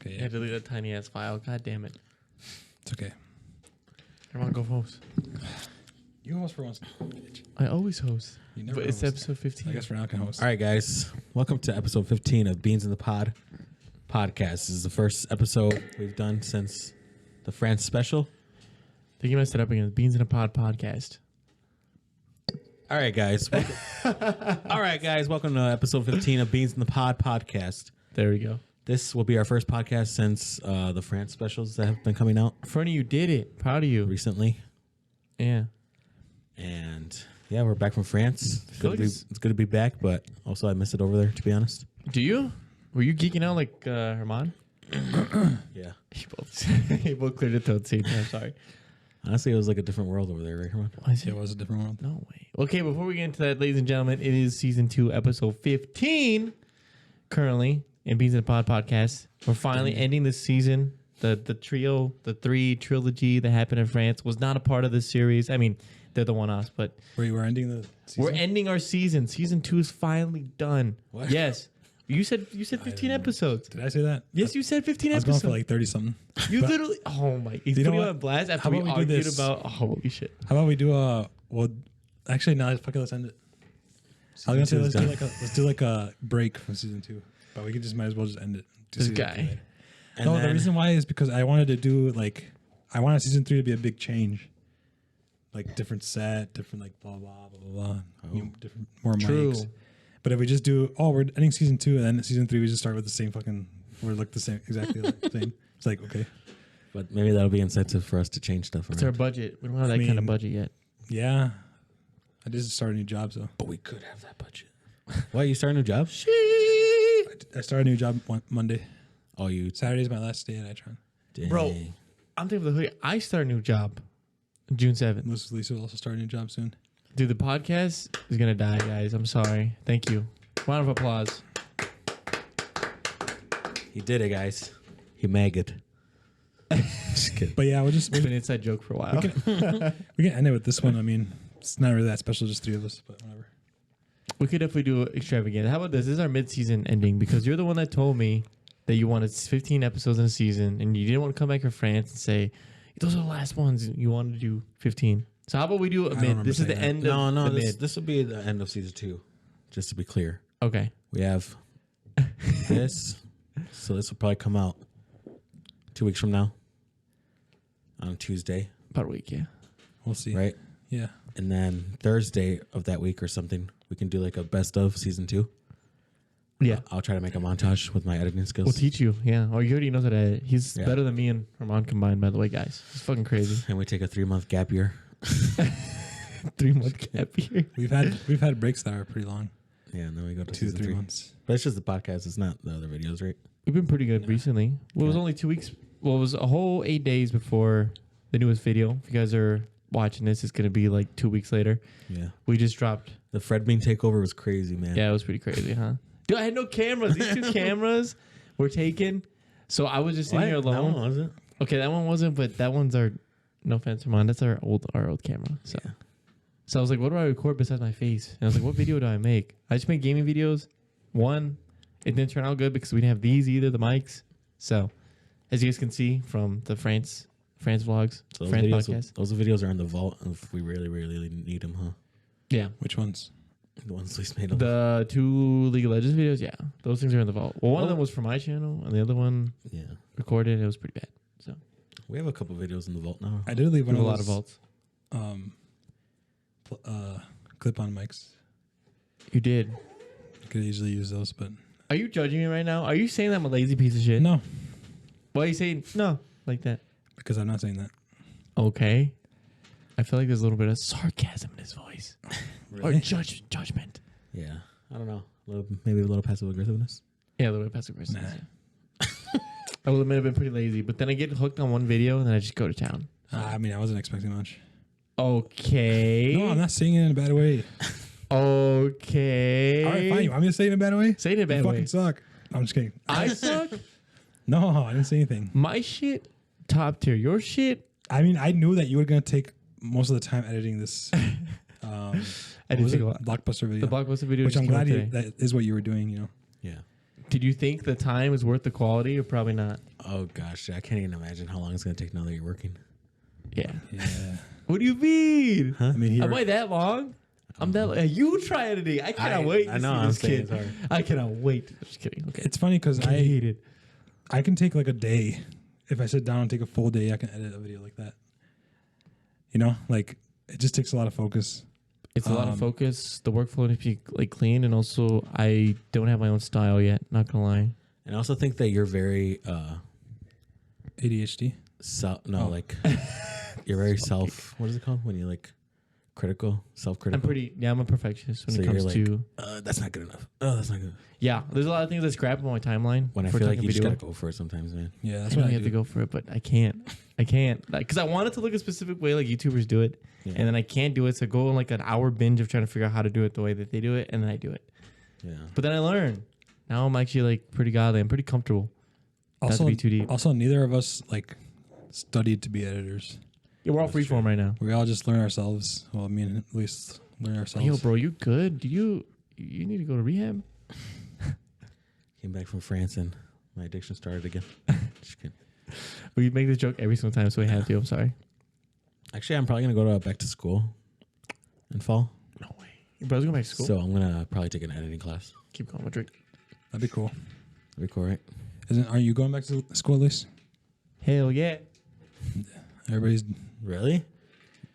okay. I Yeah. had to delete that tiny ass file. God damn it. It's okay. Come on, go host. You host for once. I always host. You never But it's host. episode 15. I guess Fernando can host. All right, guys. Welcome to episode 15 of Beans in the Pod podcast. This is the first episode we've done since the France special. I think you messed it up again. Beans in a Pod podcast. All right, guys. All right, guys. Welcome to episode 15 of Beans in the Pod podcast. There we go. This will be our first podcast since the France specials that have been coming out Fernie, you did it. Proud of you. recently. Yeah. And yeah, we're back from France. It's good to be back, but also I miss it over there, to be honest. Do you? Were you geeking out like Herman? Yeah. He both cleared the throat scene. I'm sorry. Honestly, it was like a different world over there, right, Herman? It was a different world. No way. Okay, before we get into that, ladies and gentlemen, it is season 2, episode 15. Currently in Beans in the Pod podcast, we're finally ending this season. The trio, the 3 trilogy that happened in France was not a part of this series. I mean, they're the one-offs, but We're ending the season? we're ending our season. Season 2 is finally done. What? Yes. You said 15 episodes. Did I say that? Yes, you said 15 I was episodes. going for like 30 something. You But literally. Oh my! He's You know putting what? on blast after How we about we do argued this? about. Oh, holy shit! How about we do actually no, let's end it. I was gonna say let's do like a break from season 2, but we might as well just end it. Do This season guy. 2 later. And No, the then- reason why is because I wanted to do I wanted season 3 to be a big change, like different set, different like blah blah blah blah blah, different more True. mics. But if we just do, we're ending season 2 and then season 3 we just start with the same we're like the same exactly like the same. It's like okay, But maybe that'll be incentive for us to change stuff. It's our budget. We don't have that kind of budget yet. yeah. I just started a new job, so But we could have that budget. Why, you start a new job? I started a new job Monday. Oh, you Saturday's my last day at Itron. dang. Bro. I'm thinking of the hoodie. I start a new job, June 7th. Lisa will also start a new job soon. Dude, the podcast is gonna die, guys. I'm sorry. Thank you. Round of applause. He did it, guys. He maggot. Just kidding. But yeah, It's been an inside joke for a while. we can end it with this one. I mean, it's not really that special, just 3 of us, but whatever. We could definitely do extravaganza. How about this? This is our mid-season ending because you're the one that told me that you wanted 15 episodes in a season and you didn't want to come back from France and say those are the last ones. You wanted to do 15. So how about we do a don't mid? remember This is the saying that. end No, of no, the this mid. this will be the end of season 2. Just to be clear, Okay. we have this. So this will probably come out 2 weeks from now on Tuesday, About a week, yeah. We'll see. right? Yeah. And then Thursday of that week or something, we can do like a best of season 2. Yeah. I'll try to make a montage with my editing skills. We'll teach you. Yeah. Oh, you already knows how to edit. He's Yeah. better than me and Herman combined, by the way, guys. It's fucking crazy. And we take a 3-month gap year. 3-month gap year. We've had breaks that are pretty long. Yeah, and then we go to 2 to season 3 3. months. But it's just the podcast. It's not the other videos, right? We've been pretty good recently. Well, it was Yeah. only 2 weeks. Well, it was a whole 8 days before the newest video. If you guys are watching this, it's going to be like 2 weeks later. Yeah. We just dropped. The Fred Bean takeover was crazy, man. Yeah, it was pretty crazy, huh? Dude, I had no cameras. These 2 cameras were taken. So I was just sitting here That alone. one wasn't. Okay, that one wasn't, but that one's our, no offense, Herman, that's our old camera. So. Yeah. So I was like, what do I record besides my face? And I was like, what video do I make? I just make gaming videos. One, it didn't turn out good because we didn't have these either, the mics. So, as you guys can see from the France vlogs, So those France videos, podcast. those videos are in the vault if we really, really need them, huh? Yeah. Which ones? The ones Lisa made. The 2 League of Legends videos, yeah. Those things are in the vault. Well, one of them was for my channel, and the other one Yeah. recorded. It was pretty bad. So, We have a couple videos in the vault now. I did leave we one have of a lot of those vaults. clip-on mics. You did. You could easily use those, but Are you judging me right now? Are you saying that I'm a lazy piece of shit? no, Why are you saying no like that? because I'm not saying that. Okay. I feel like there's a little bit of sarcasm in his voice. Or judgment. Yeah. I don't know. Maybe a little passive aggressiveness. Yeah, a little bit passive aggressive. Nah. Yeah. I will admit I've been pretty lazy, but then I get hooked on one video and then I just go to town. I mean, I wasn't expecting much. Okay. No, I'm not saying it in a bad way. Okay. All right, fine. You want me to say it in a bad way? Say it in a You bad way. fucking suck. I'm just kidding. I suck. No, I didn't say anything. My shit, top tier. Your shit, I mean, I knew that you were gonna take most of the time editing this. I did take a lot. Blockbuster video. The blockbuster video. which just I'm came out glad today. that is what you were doing. You know. Yeah. Did you think the time is worth the quality or probably not? Oh gosh, I can't even imagine how long it's gonna take now that you're working. Yeah. Yeah. What do you mean? Huh? I mean, Am I that long? I'm that. You try editing. I cannot wait. To I know. see I'm this saying kid. it's hard. I cannot wait. Just kidding. Okay. it's funny because I hate it. I can take like a day. If I sit down and take a full day, I can edit a video like that. You know, like it just takes a lot of focus. It's a lot of focus. The workflow needs to be like clean, and also I don't have my own style yet. Not gonna lie. And I also think that you're very ADHD. like you're very what is it called when you're like self-critical? I'm a perfectionist when So it comes you're to. That's not good enough. Oh, that's not good. Yeah, there's a lot of things that scrap on my timeline. When I for feel like talking you just video. gotta go for it sometimes, man. Yeah, that's I know what you I have do. to go for it, but I can't. Because I want it to look a specific way, like YouTubers do it, Yeah. and then I can't do it. So I go on like an hour binge of trying to figure out how to do it the way that they do it, and then I do it. Yeah. But then I learn. Now I'm actually like pretty godly. I'm pretty comfortable. Not to Also, be too deep. also, neither of us like studied to be editors. Yeah, we're all That's freeform right now. We all just learn ourselves. Well, I mean, at least learn ourselves. Yo, bro, you good? You need to go to rehab? Came back from France and my addiction started again. Just kidding. We make this joke every single time, so we have to. I'm sorry. Actually, I'm probably gonna go to back to school in fall. No way. Your brother's going back to school? So I'm gonna probably take an editing class. Keep going with drink. That'd be cool. That'd be cool, right? Are you going back to school at least? Hell yeah. Everybody's. Really?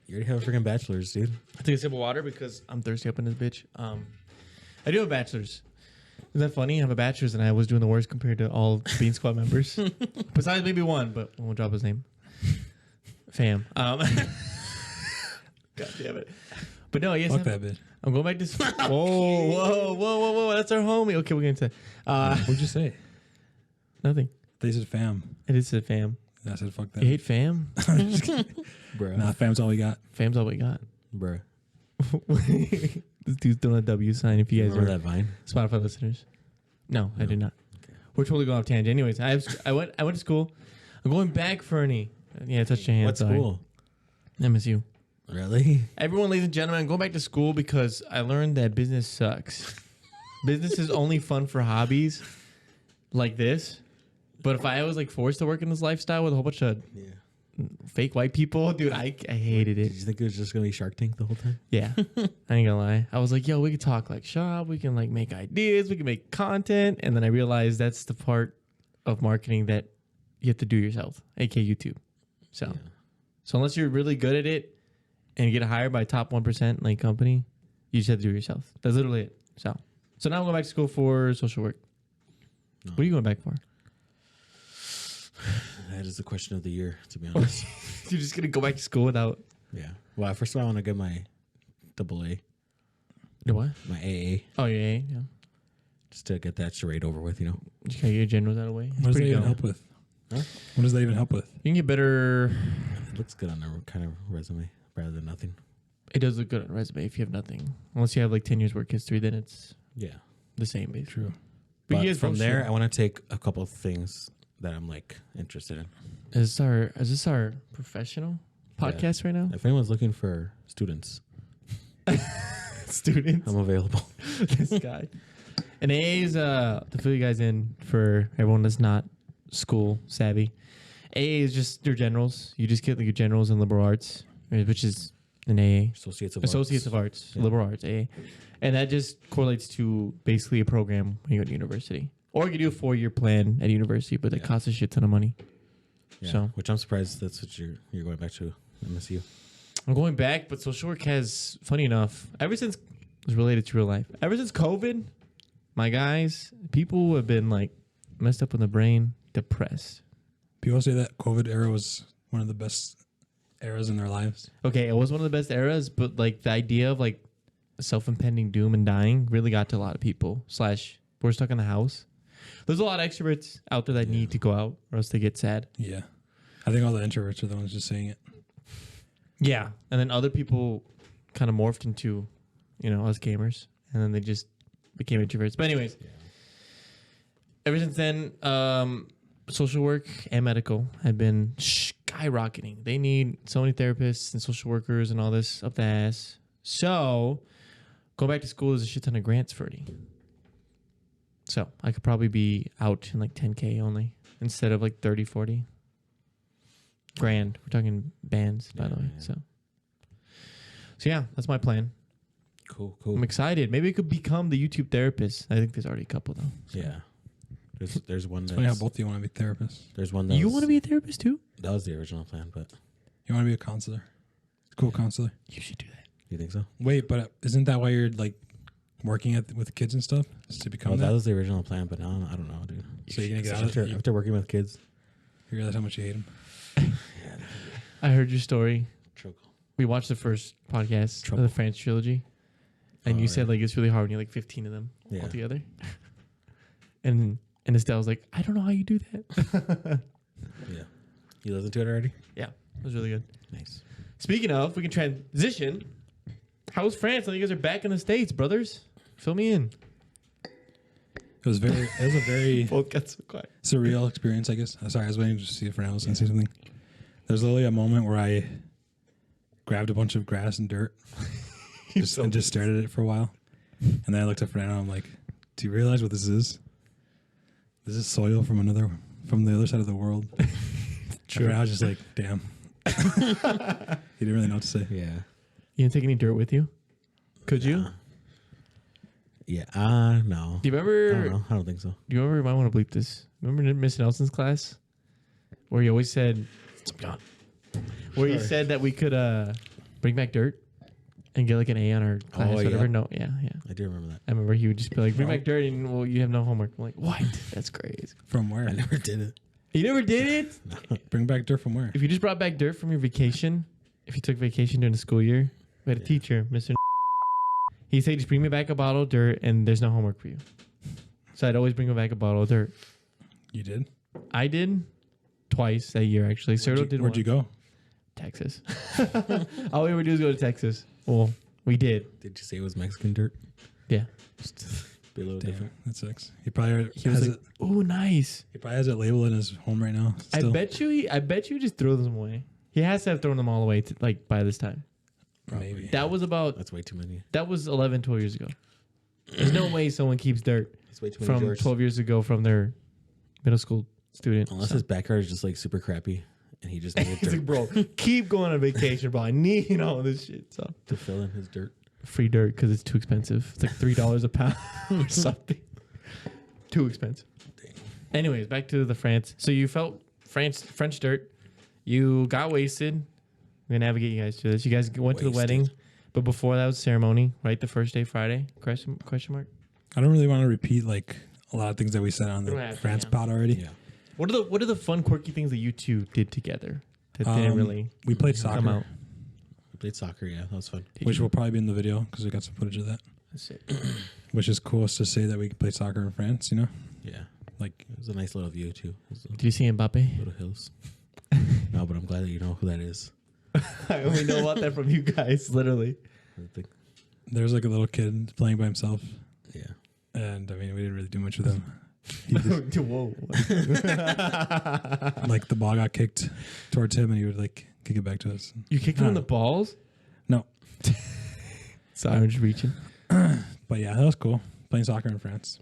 You already have a freaking bachelor's, dude. I take a sip of water because I'm thirsty up in this bitch. I do have a bachelor's. Isn't that funny? I have a bachelor's and I was doing the worst compared to all Bean Squad members. Besides maybe one, but we won't drop his name. Fam. God damn it. But no, yes. Fuck that bitch. I'm going back to school. Whoa. That's our homie. Okay, we're going to What'd you say? nothing. They said fam. It is a fam. I said fuck that. You hate fam? Bruh. Nah, fam's all we got. Fam's all we got. Bruh. This dude's doing a W sign if you guys Remember are that Vine? Spotify listeners. No, I did not. Okay. We're totally going off tangent. Anyways, I went to school. I'm going back, Fernie. Yeah, touch your hand. What sorry. school? MSU. Really? Everyone, ladies and gentlemen, I'm going back to school because I learned that business sucks. Business is only fun for hobbies like this. But if I was like forced to work in this lifestyle with a whole bunch of Yeah. fake white people, dude, I hated Did it. you think it was just gonna be Shark Tank the whole time? Yeah, I ain't gonna lie. I was like, yo, we could talk like shop. We can like make ideas. We can make content. And then I realized that's the part of marketing that you have to do yourself, aka YouTube. So, Yeah. so unless you're really good at it and you get hired by top 1% like company, you just have to do it yourself. That's literally it. So now I'm going back to school for social work. No. What are you going back for? That is the question of the year, to be honest. You're just gonna go back to school without Yeah. Well, first of all, I want to get my AA, the what? my AA, Oh yeah. just to get that charade over with, you know? You can get your generals out of the way. It's What does that pretty even dope. help with? Huh? What does that even help with? You can get better. It looks good on the kind of resume rather than nothing. It does look good on a resume if you have nothing. Unless you have like 10 years work history, then it's Yeah. the same basically. True. But But you guys from both there, should. I want to take a couple of things that I'm like interested in. Is this our professional podcast right now? If anyone's looking for students, Students. I'm available. This guy. And AA is to fill you guys in for everyone that's not school savvy. AA is just your generals. You just get like your generals in liberal arts, which is an AA. Associates of Arts, Yeah. liberal arts, AA. And that just correlates to basically a program when you go to university. Or you do a 4-year plan at university, but that Yeah. costs a shit ton of money. Yeah, So- which I'm surprised that's what you're going back to MSU. I'm going back, but social work has, funny enough, ever since it's related to real life, ever since COVID, my guys, people have been like messed up in the brain, depressed. People say that COVID era was one of the best eras in their lives. Okay, it was one of the best eras, but like the idea of like self-impending doom and dying really got to a lot of people. / we're stuck in the house. There's a lot of extroverts out there that need to go out or else they get sad. Yeah. I think all the introverts are the ones just saying it. Yeah. And then other people kind of morphed into, us gamers. And then they just became introverts. But anyways, ever since then, social work and medical have been skyrocketing. They need so many therapists and social workers and all this up the ass. So go back to school is a shit ton of grants for you. So I could probably be out in like 10K only instead of like 30, 40 grand. We're talking bands, by the way. Yeah. So yeah, that's my plan. Cool. I'm excited. Maybe I could become the YouTube therapist. I think there's already a couple though. Yeah. There's one It's that's... funny how both of you want to be therapists. There's one that You want to be a therapist too? That was the original plan, but... You want to be a counselor. Cool counselor. You should do that. You think so? Wait, but isn't that why you're like working with kids and stuff? Is to become Well, that that? was the original plan, but now I don't know, dude. So you're going to get out of it? After working with kids. You realize how much you hate them? I heard your story. Trouble. We watched the first podcast Trouble. of the France trilogy. And you said like it's really hard when you like 15 of them all together. and Estelle was like, I don't know how you do that. Yeah. You listened to it already? Yeah, it was really good. Nice. Speaking of, we can transition. How's France? I think you guys are back in the States, brothers. Fill me in. It was a very Both got so quiet. surreal experience, I guess. Sorry, I was waiting to see if Fernando was going to say something. There's literally a moment where I grabbed a bunch of grass and dirt and just stared at it for a while. And then I looked at Fernando and I'm like, do you realize what this is? This is soil from the other side of the world. True. And I was just like, damn. He didn't really know what to say. Yeah. You didn't take any dirt with you? Could you? Yeah. No. Do you remember? I don't know. I don't think so. Do you remember? You might want to bleep this. Remember Miss Nelson's class, where he always said, where he said that we could bring back dirt and get like an A on our class, Oh, whatever. yeah. No, yeah. I do remember that. I remember he would just be like, bring back dirt, and well, you have no homework. I'm like, what? That's crazy. From where? I never did it. You never did it? Bring back dirt from where? If you just brought back dirt from your vacation, if you took vacation during the school year, we had a teacher, Mr. He said, just bring me back a bottle of dirt, and there's no homework for you. So I'd always bring him back a bottle of dirt. You did? I did twice that year, actually. Serdo did Where'd you go? Texas. All we ever do is go to Texas. Well, we did. Did you say it was Mexican dirt? Yeah. Just be a little Damn, different. that sucks. He probably He was has like, it. "Oh, nice." He probably has it labeled in his home right now. Still. I bet you just throw them away. He has to have thrown them all away by this time. Maybe. That was about. That's way too many. That was 11, 12 years ago. There's no way someone keeps dirt It's way too many from George. 12 years ago from their middle school student. Unless So- his backyard is just like super crappy and he just needed He's dirt like, bro, keep going on vacation, bro. I need all this shit. So to fill in his dirt. free dirt because it's too expensive. It's like $3 a pound or something. Too expensive. Dang. Anyways, back to the France. So you felt French dirt. You got wasted. I'm gonna navigate you guys through this. You guys went to the Wasted. wedding, but before that was ceremony, right? The first day, Friday. Question mark. I don't really want to repeat like a lot of things that we said on We don't the have to, France yeah. pod already. Yeah. What are the fun, quirky things that you two did together that didn't really We played come soccer, out? We played soccer, yeah. That was fun. which will probably be in the video because we got some footage of that. That's it. Which is cool to say that we can play soccer in France, you know? Yeah. Like, It was a nice little view too. It was Did you see Mbappe? little hills. No, but I'm glad that you know who that is. I only know about that from you guys, literally. I think, there's like a little kid playing by himself. yeah. And I mean, we didn't really do much with him. He just, Whoa. like, the ball got kicked towards him and he would like kick it back to us. You kicked him in the balls? No. Sorry, I'm just reaching. But yeah, that was cool. Playing soccer in France.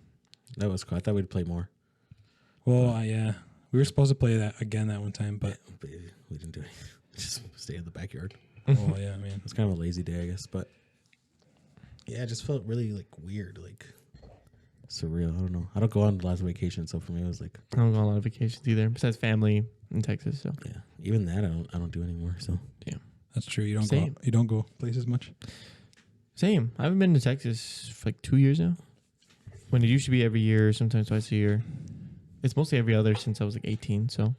That was cool. I thought we'd play more. Well, yeah. We were supposed to play that again that one time, but But we didn't do it. Just stay in the backyard. well, yeah, I mean, It's kind of a lazy day, I guess. But yeah, it just felt really like weird, like surreal. I don't know. I don't go on lots of vacations, so for me it was like, I don't go on a lot of vacations either, besides family in Texas. So yeah. Even that I don't do anymore. So that's true. You Same. don't go places much. same. I haven't been to Texas for like 2 years now. When it used to be every year, sometimes twice a year. It's mostly every other since I was like 18. So,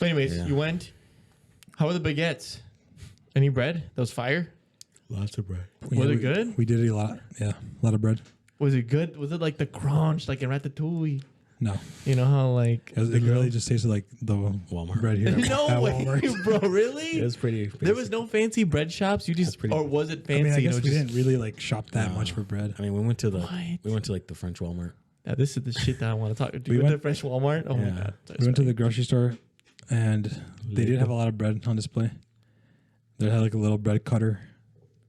but anyways, Yeah. you went. How were the baguettes? Any bread? That was fire. lots of bread. Was it good? We did eat a lot. Yeah, a lot of bread. Was it good? Was it like the crunch, like in Ratatouille? No, You know how like it literally just tasted like the Walmart bread here. no at way, Walmart. bro. Really? It was pretty. There was no fancy bread shops. You just, pretty- or was it I fancy? mean, I and guess it we was just- didn't really like shop that No. much for bread. I mean, we went to What? like the French Walmart. Now, this is the shit that I want to talk. Do We you went to went- Fresh Walmart? Oh Yeah. my god! We went to the grocery store, and they did have a lot of bread on display. They had like a little bread cutter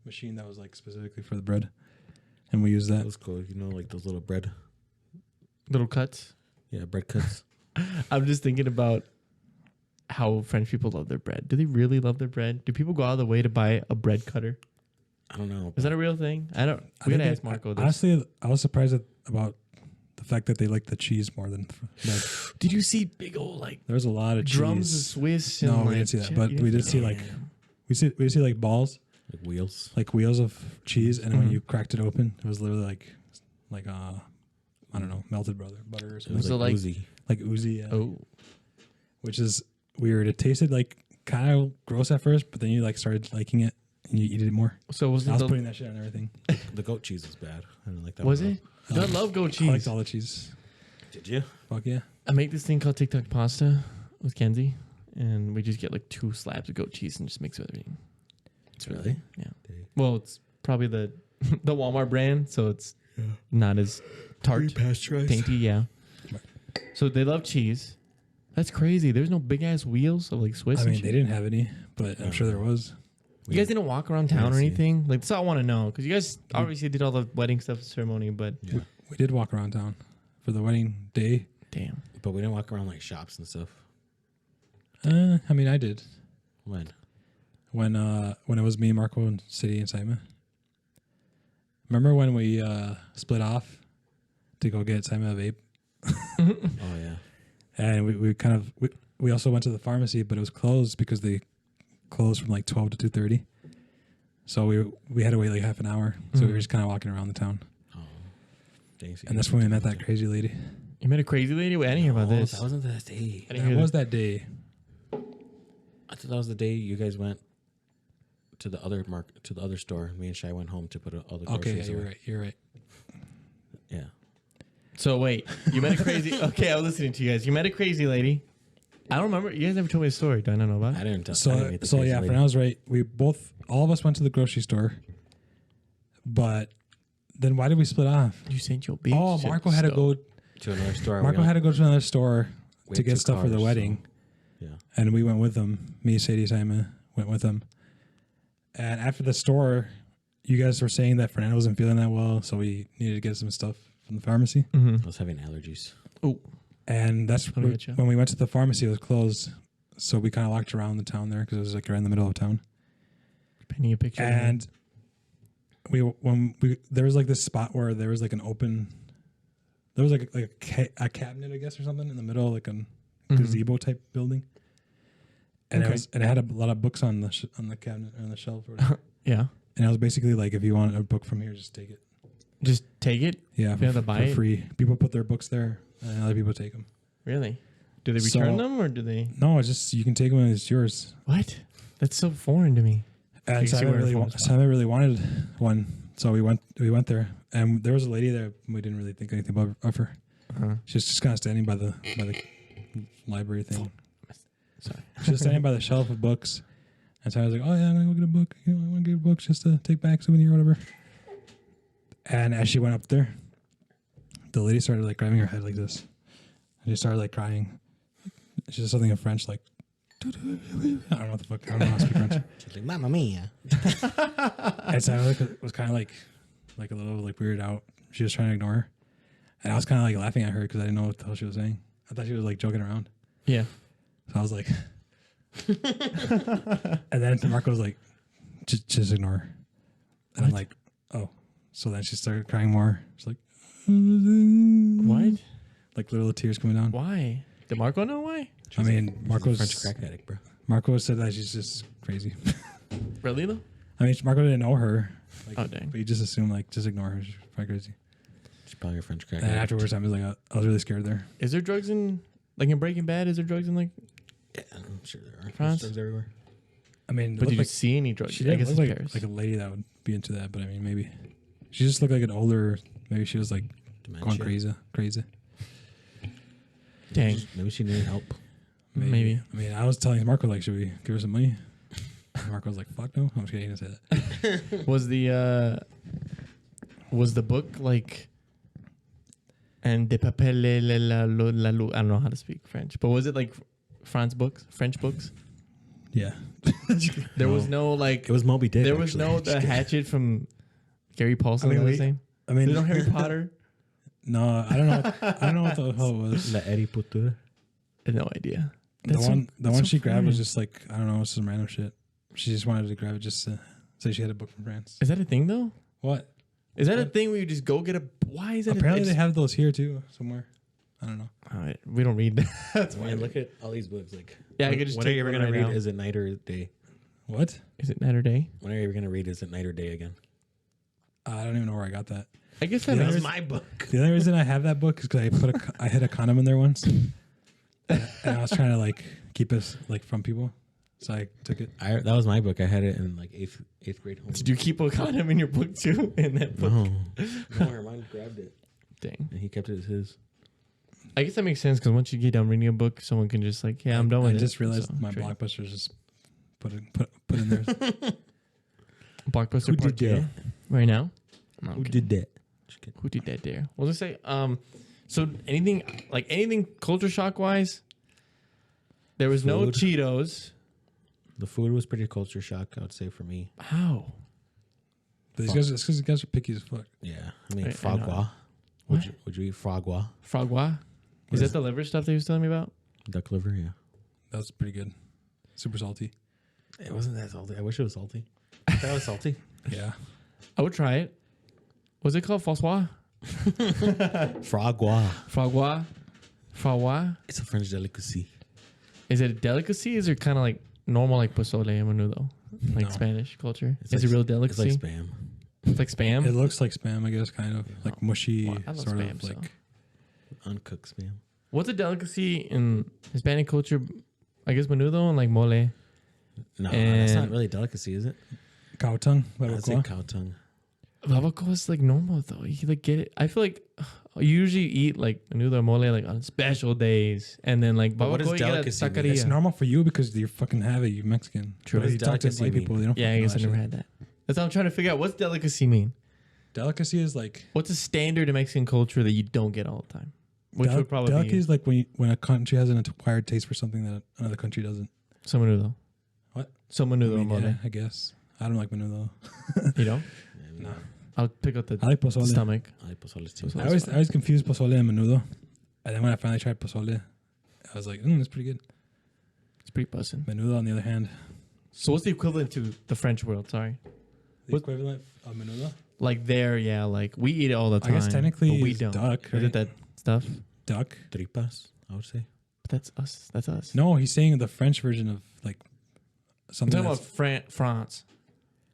machine that was like specifically for the bread, and we used That that. was cool. You know, like those little bread Little cuts. Yeah, bread cuts. I'm just thinking about how French people love their bread. Do they really love their bread? Do people go out of the way to buy a bread cutter? I don't know. Is that a real thing? I don't. I We gotta think ask Marco this. Honestly, I was surprised about the fact that they like the cheese more than. Like, Did you see big old like there was a lot of drums of cheese. Swiss? No, and, we like, didn't see that, shit? but You we didn't did see like Damn. we see like balls, Like wheels. like wheels of cheese, and when Mhm. you cracked it open, it was literally like I don't know, melted butter or It something. was So, like like- oozy. Like oozy, yeah. Oh, Which is weird. It tasted like kind of gross at first, but then you like started liking it and you eat it more. so was I it? was The, putting that shit on everything. The goat cheese was bad. I didn't like that. was one it? I love goat I cheese. liked all the cheese. Did you? Fuck yeah. I make this thing called TikTok pasta with Kenzie, and we just get like 2 slabs of goat cheese and just mix it with everything. It's Really? yeah. Dang. Well, it's probably the the Walmart brand, so it's not as tart, Pasteurized. dainty. Yeah. Right. So they love cheese. That's crazy. There's no big ass wheels of like Swiss. I and mean, shit. they didn't have any, but I'm sure there was. You guys didn't walk around town or didn't see it. anything? Like that's all I want to know because you guys obviously did all the wedding stuff ceremony, but Yeah. We did walk around town for the wedding day. damn. But we didn't walk around like shops and stuff. I mean, I did When? when it was me, Marco, and City and Simon. Remember when we split off to go get Simon a vape, Oh yeah. and we also went to the pharmacy, but it was closed because they closed from like 12 to 2:30. So we had to wait like half an hour. So we were just kind of walking around the town, Oh. Dang, so and that's when we met that crazy lady. You met a crazy lady. Wait, I didn't hear about this. That wasn't that day. I didn't That hear was that day. I thought that was the day you guys went to the other store. Me and Shai went home to put all the Okay, groceries yeah, away. you're right. You're right. Yeah. So wait, you met a crazy. Okay, I was listening to you guys. You met a crazy lady. I don't remember. You guys never told me a story. Do I not know about it? I didn't tell. I So didn't meet the so crazy yeah, lady. Fernando was right. All of us went to the grocery store, but then why did we split off? You sent your bitch. Oh, Marco had to go. to another store. Marco had to go to another store We to had get 2 stuff for the cars, wedding, so, yeah. and we went with them. Me, Sadie, Simon went with them. And after the store, you guys were saying that Fernando wasn't feeling that well, so we needed to get some stuff from the pharmacy. Mm-hmm. I was having allergies. Oh, And that's Let me get you. when we went to the pharmacy, it was closed. So we kind of walked around the town there because it was like right in the middle of town. painting a picture. And there was like this spot where there was like an open, there was like a cabinet, I guess, or something in the middle, like a gazebo type building. And Okay. it had a lot of books on the cabinet or on the shelf or whatever. Yeah. And it was basically like, if you want a book from here, just take it. Just take it. Yeah, You have to buy for it? free. People put their books there, and other people take them. Really? Do they return So- them or do they? No, it's just you can take them and it's yours. What? That's so foreign to me. And You can see Simon where it really, falls from. Simon really wanted one, so we went there, and there was a lady there. We didn't really think anything of her. Uh-huh. She was just kind of standing by the library thing. Sorry. She was standing by the shelf of books, and so I was like, "Oh yeah, I'm gonna go get a book. I want to get a book just to take back souvenir or whatever." And as she went up there, the lady started like grabbing her head like this, and she started like crying. She said something in French, like, I don't know what the fuck. I don't know how to speak French. She's like, "Mamma mia!" And so I was kind of like a little like weirded out. She was trying to ignore her, and I was kind of like laughing at her because I didn't know what the hell she was saying. I thought she was like joking around. Yeah. So I was like, and then Marco was like, just ignore her. And I'm like, oh. So then she started crying more. She's like, What? like little tears coming down. Why? Did Marco know why? I mean, She's a French crack addict, bro. Marco said that she's just crazy. Really though? I mean, Marco didn't know her. Like, Oh, dang. But he just assumed like, just ignore her. She's probably crazy. She's probably a French crack And addict. afterwards, I was like, I was really scared there. Is there drugs in like in Breaking Bad? Is there drugs in like? Yeah, I'm sure there are. France? There's drugs everywhere. I mean, But did you like, see any drugs? she I didn't guess look it's like, Paris. like a lady that would be into that, but I mean, maybe she just looked like an older. Maybe she was like going crazy. Dang. Maybe she needed help. Maybe. I mean, I was telling Marco like, should we give her some money? And Marco was like, fuck no. I'm just kidding. He didn't say that. Was the book like? And de papel la I don't know how to speak French, but was it like French books? Yeah. There was no like. It was Moby Dick. There was actually. no the hatchet from Gary Paulson. I mean, I was saying. I mean, There's no Harry Potter. No, I don't know. I don't know what the hell it was. La Eriputura. I have no idea. The one so she grabbed was funny. just like, I don't know, some random shit. She just wanted to grab it just to say she had a book from France. Is that a thing though? What? Is that a thing where you just go get a? Why is that? Apparently they have those here too somewhere. I don't know. All right, we don't read that. That's why. Man, look at all these books. Like, Yeah, I could just when are take you ever one gonna right read? now. Is it night or day? What? Is it night or day? When are you ever gonna read? Is it night or day again? I don't even know where I got that. I guess that Yeah, is there's- my book. The only reason I have that book is because I hid a condom in there once, and I was trying to like keep us like from people, so I took it. That was my book. I had it in like eighth grade. Home. Did you keep a condom in your book too? In that book? No, no, Hermione grabbed it Dang. and he kept it as his. I guess that makes sense because once you get done reading a book, someone can just like, yeah, I'm done with I it. just realized So, my true. Blockbuster's just put in there. Blockbuster Who Part did that? 2 right now. No, I'm Who kidding. did that? Just kidding. Who did that there? What was I say? So anything culture shock wise, there was no Food. Cheetos. The food was pretty culture shock, I would say, for me. How? But these guys, it's because these guys are picky as fuck. Yeah, I mean, I frog know. gua. What? Would you eat frog gua? Frogwa? Is that the liver stuff that he was telling me about? Duck liver, yeah. That was pretty good. Super salty. It wasn't that salty. I wish it was salty. That was salty. Yeah. I would try it. What's it called? François? Frog gua. Frogwa? Frogwa? It's a French delicacy. Is it a delicacy? Is it kind of like normal like pozole and menudo? Like No. Spanish culture? It's Is like- it real It's delicacy? like spam. It's like spam? It looks like Spam, I guess, kind of like mushy, Well, I love sort Spam, of so. like. Uncooked spam. What's a delicacy in Hispanic culture? I guess menudo and like mole. No, that's And- not really a delicacy, is it? Cow tongue. I'd say barbacoa. cow tongue. Barbacoa is like normal though. You like get it. I feel like you usually eat like menudo or mole like on special days, and then like But what does barbacoa you get at delicacy mean? It's taqueria. normal for you because you fucking have it. You Mexican. True. But What you does talk to delicacy white mean? people. They don't. Yeah, I fucking guess I know never that had that. That's what I'm trying to figure out. What's delicacy mean? shit. Delicacy is like. What's a standard in Mexican culture that you don't get all the time? Which would probably delicacy be is like when a country has an acquired taste for something that another country doesn't. some menudo. What? Some I menudo mean, mole. yeah, I guess. I don't like menudo. You know, No. I'll pick up the I like pozole. stomach. I like pozole too. Pozole. I always confuse pozole and menudo, and then when I finally tried pozole, I was like, it's pretty good. It's pretty bussin'. Menudo, on the other hand, So what's the equivalent to the French world? Sorry, the equivalent of menudo. like there, yeah, like we eat it all the I time. guess technically but we it's don't. duck, Is right? it that stuff? Duck. Tripas, I would say. But that's us. That's us. No, he's saying the French version of like I'm something. talking That's, about France.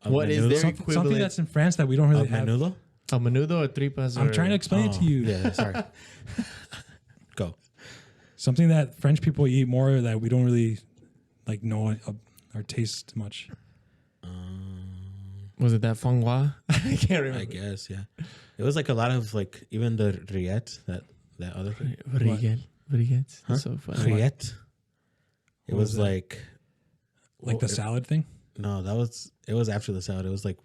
Of What is menudo? their something equivalent that's in France that we don't really Of have. menudo? a menudo or tripas? I'm or- trying to explain it to you. Yeah, sorry. Go. Something that French people eat more that we don't really like know or taste much. Was it that fongwa? I can't remember. I guess, yeah. It was like a lot of like even the rillette, that other thing. Brigette. Huh? So funny. Rillette. It What was was that? like Like the salad thing. no, it was after the salad. It was like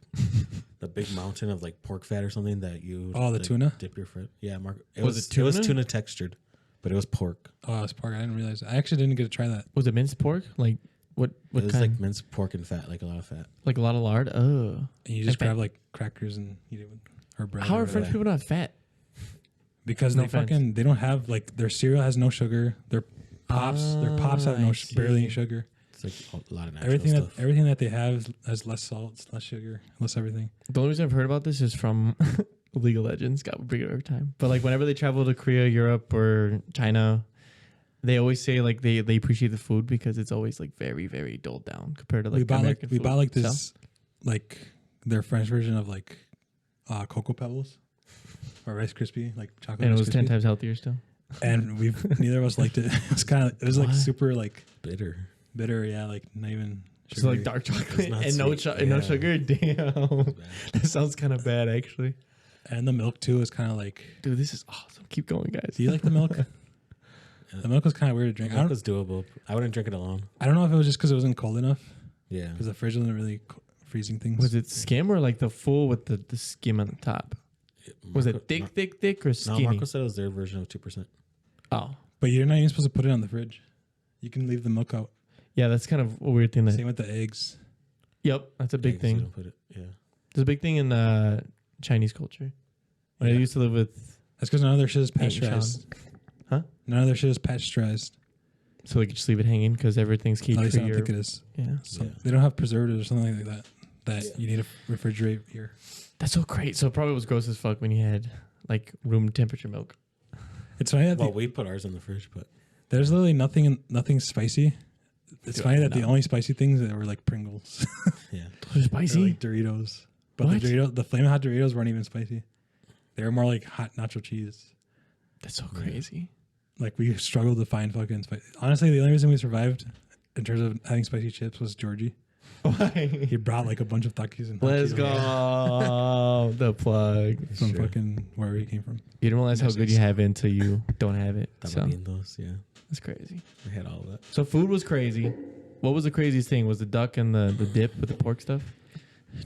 the big mountain of like pork fat or something that you Oh, the like, tuna? dip your foot. Yeah, Mark. Was it It was tuna? tuna textured, but it was pork. Oh, it's pork. I didn't realize. I actually didn't get to try that. Was it minced pork? Like what It was kind? like minced pork and fat, like a lot of fat. Like a lot of lard? Oh. And you just Okay. grab like crackers and eat it with or bread. How or are French whatever. people not fat? Because No they offense. they don't have like their cereal has no sugar. Their pops have no I barely any see. sugar. It's like a lot of natural Everything stuff. everything that they have has less salt, less sugar, less everything. The only reason I've heard about this is from League of Legends. God, we bring it every time. But like whenever they travel to Korea, Europe, or China, they always say like they appreciate the food because it's always like very, very dulled down compared to like American we food. bought like So, this like their French version of like Cocoa Pebbles or Rice Krispie, like chocolate. and it Rice was 10 Krispie. times healthier still. And neither of us liked it. It was like What? super like Bitter. bitter, yeah, like not even So sugary. like dark chocolate not and no sweet. and no Yeah. sugar. Damn, that sounds kind of bad actually. And the milk too is kind of like. Dude, this is awesome. Keep going, guys. Do you like the milk? The milk was kind of weird to drink. Milk was doable. I wouldn't drink it alone. I don't know if it was just because it wasn't cold enough Yeah. because the fridge wasn't really freezing things. Was it skim or like the full with the skim on the top? Was it thick or No, skinny? Marco said it was their version of 2%. Oh, But you're not even supposed to put it on the fridge. You can leave the milk out. yeah, that's kind of a weird thing. That Same with the eggs. yep, that's a big Yeah, so thing. don't put it. Yeah. It's a big thing in Chinese culture. When I Yeah. used to live with That's because none of their shit is Hey, Sean. pasteurized. Huh? None of their shit is pasteurized. So we could just leave it hanging because everything's At least I cage-free. don't Or, think it is. yeah. So Yeah. They don't have preservatives or something like that. That you need to refrigerate here. That's so great. So it probably was gross as fuck when you had like room temperature milk. It's funny that Well, we put ours in the fridge, but there's literally nothing spicy. It's Dude, funny that the no. only spicy things that were like Pringles, yeah. Those are or spicy. like Doritos. But What? the Flamin' Hot Doritos weren't even spicy. They were more like hot nacho cheese. That's so crazy. Like we struggled to find fucking spicy. Honestly, the only reason we survived in terms of having spicy chips was Georgie. Why? He brought like a bunch of Takis and Let's hot go. Cheetos The plug. from Sure. fucking wherever he came from. You don't realize how good you have it until you don't have it. So Tabarindos, yeah. that's crazy. We had all of that. So food was crazy. What was the craziest thing? Was the duck and the dip with the pork stuff?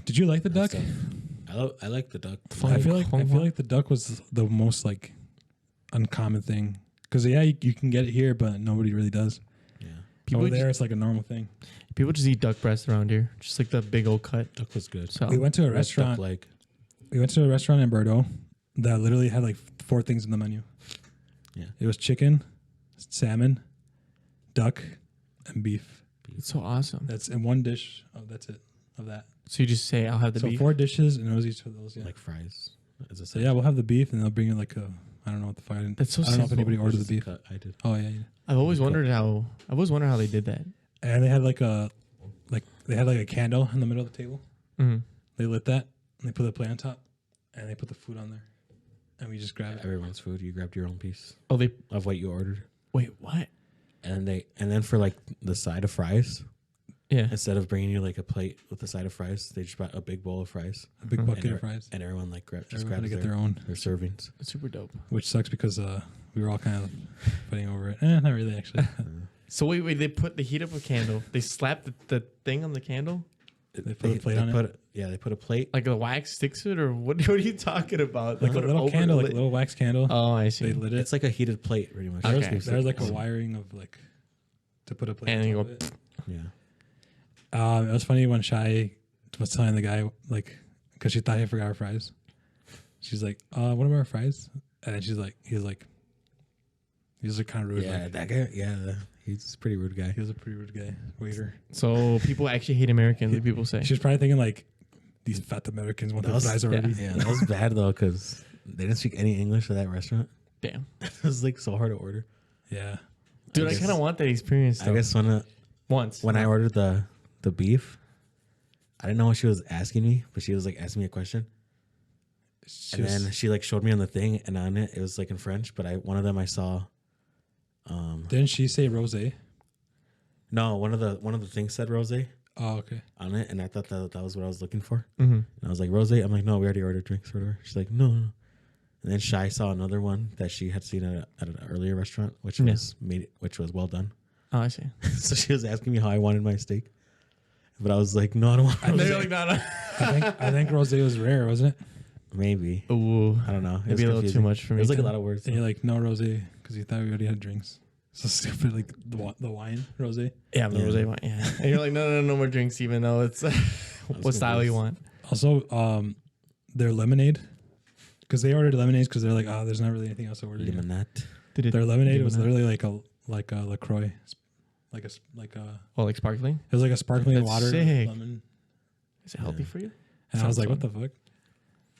Did you like the duck? I like the duck. I feel like the duck was the most like uncommon thing because you can get it here, but nobody really does. Yeah. People Over just, there, it's like a normal thing. people just eat duck breast around here, just like the big old cut. Duck was good. So We went to a Red duck restaurant. leg. We went to a restaurant in Bordeaux that literally had like 4 things in the menu. Yeah. It was chicken, salmon, duck, and beef. it's so awesome. That's in one dish. Oh, that's it. Of that. So you just say, "I'll have the So beef." 4 dishes, and it was each of those. Yeah. Like fries. As a So yeah, we'll have the beef, and they'll bring in like a. I don't know what the fuck. That's so I don't know if simple. anybody ordered the beef. Cut. I did. Oh yeah. I've always wondered how they did that. And they had like a candle in the middle of the table. Mm-hmm. They lit that, and they put the plate on top, and they put the food on there, and we just grabbed it. Everyone's food. You grabbed your own piece Oh, they of what you ordered, wait. What? and then for like the side of fries, Yeah. instead of bringing you like a plate with the side of fries, they just brought a big bowl of fries, A big bucket and of fries. and everyone like Everyone grabs had to get their own, their servings. That's super dope. which sucks because we were all kind of fighting over it. Not really actually. So wait. They heat up a candle. They slap the thing on the candle. They put a plate on it. Yeah, they put a plate. Like the wax sticks to it, or what? What are you talking about? Like a put it little over candle, the like a lid? little wax candle. Oh, I They see. lit it. It's like a heated plate, pretty much. Okay. There's like a wiring of like to put a plate. And on you top go, of it. Yeah. It was funny when Shai was telling the guy like because she thought he forgot her fries. She's like, "What about our fries?" And then he's like, kind of rude. Yeah, Like, that guy. Yeah, he's a pretty rude guy. he was a pretty rude guy, waiter. So people actually hate Americans. The people say. She was probably thinking like, "These fat Americans want That their was- fries already." Yeah, that was bad though because they didn't speak any English at that restaurant. Damn, It was like so hard to order. Yeah. dude, I guess- kind of want that experience. I Though. guess Once when I ordered the beef, I didn't know what she was asking me, but she was like asking me a question, and then she like showed me on the thing, and on it was like in French, but one of them I saw. Didn't she say rosé? No, one of the things said rosé Oh, okay. on it, and I thought that was what I was looking for. Mm-hmm. And I was like, rosé? I'm like, no, we already ordered drinks or whatever. She's like, no. And then Shai saw another one that she had seen at an earlier restaurant, which was well done. Oh, I see. So she was asking me how I wanted my steak, but I was like, no, I don't want. And they're Rosé. like, no. I think rosé was rare, wasn't it? Maybe Ooh, I don't know. It maybe was a little confusing. too much for me. It was like a too. lot of words. And you're like, no rosé, because you thought we already had drinks. So stupid, like the wine rosé. Yeah, the Yeah. rosé wine. Yeah, and you're like, no more drinks, even though it's what style you want. Also, their lemonade, because they ordered lemonades because they're like, there's not really anything else to order. here. Limonade. Their lemonade was literally like a LaCroix, like a Oh, like sparkling? it was like a sparkling That's water sick. lemon. Is it healthy for you? And I was Sounds like, what the fuck?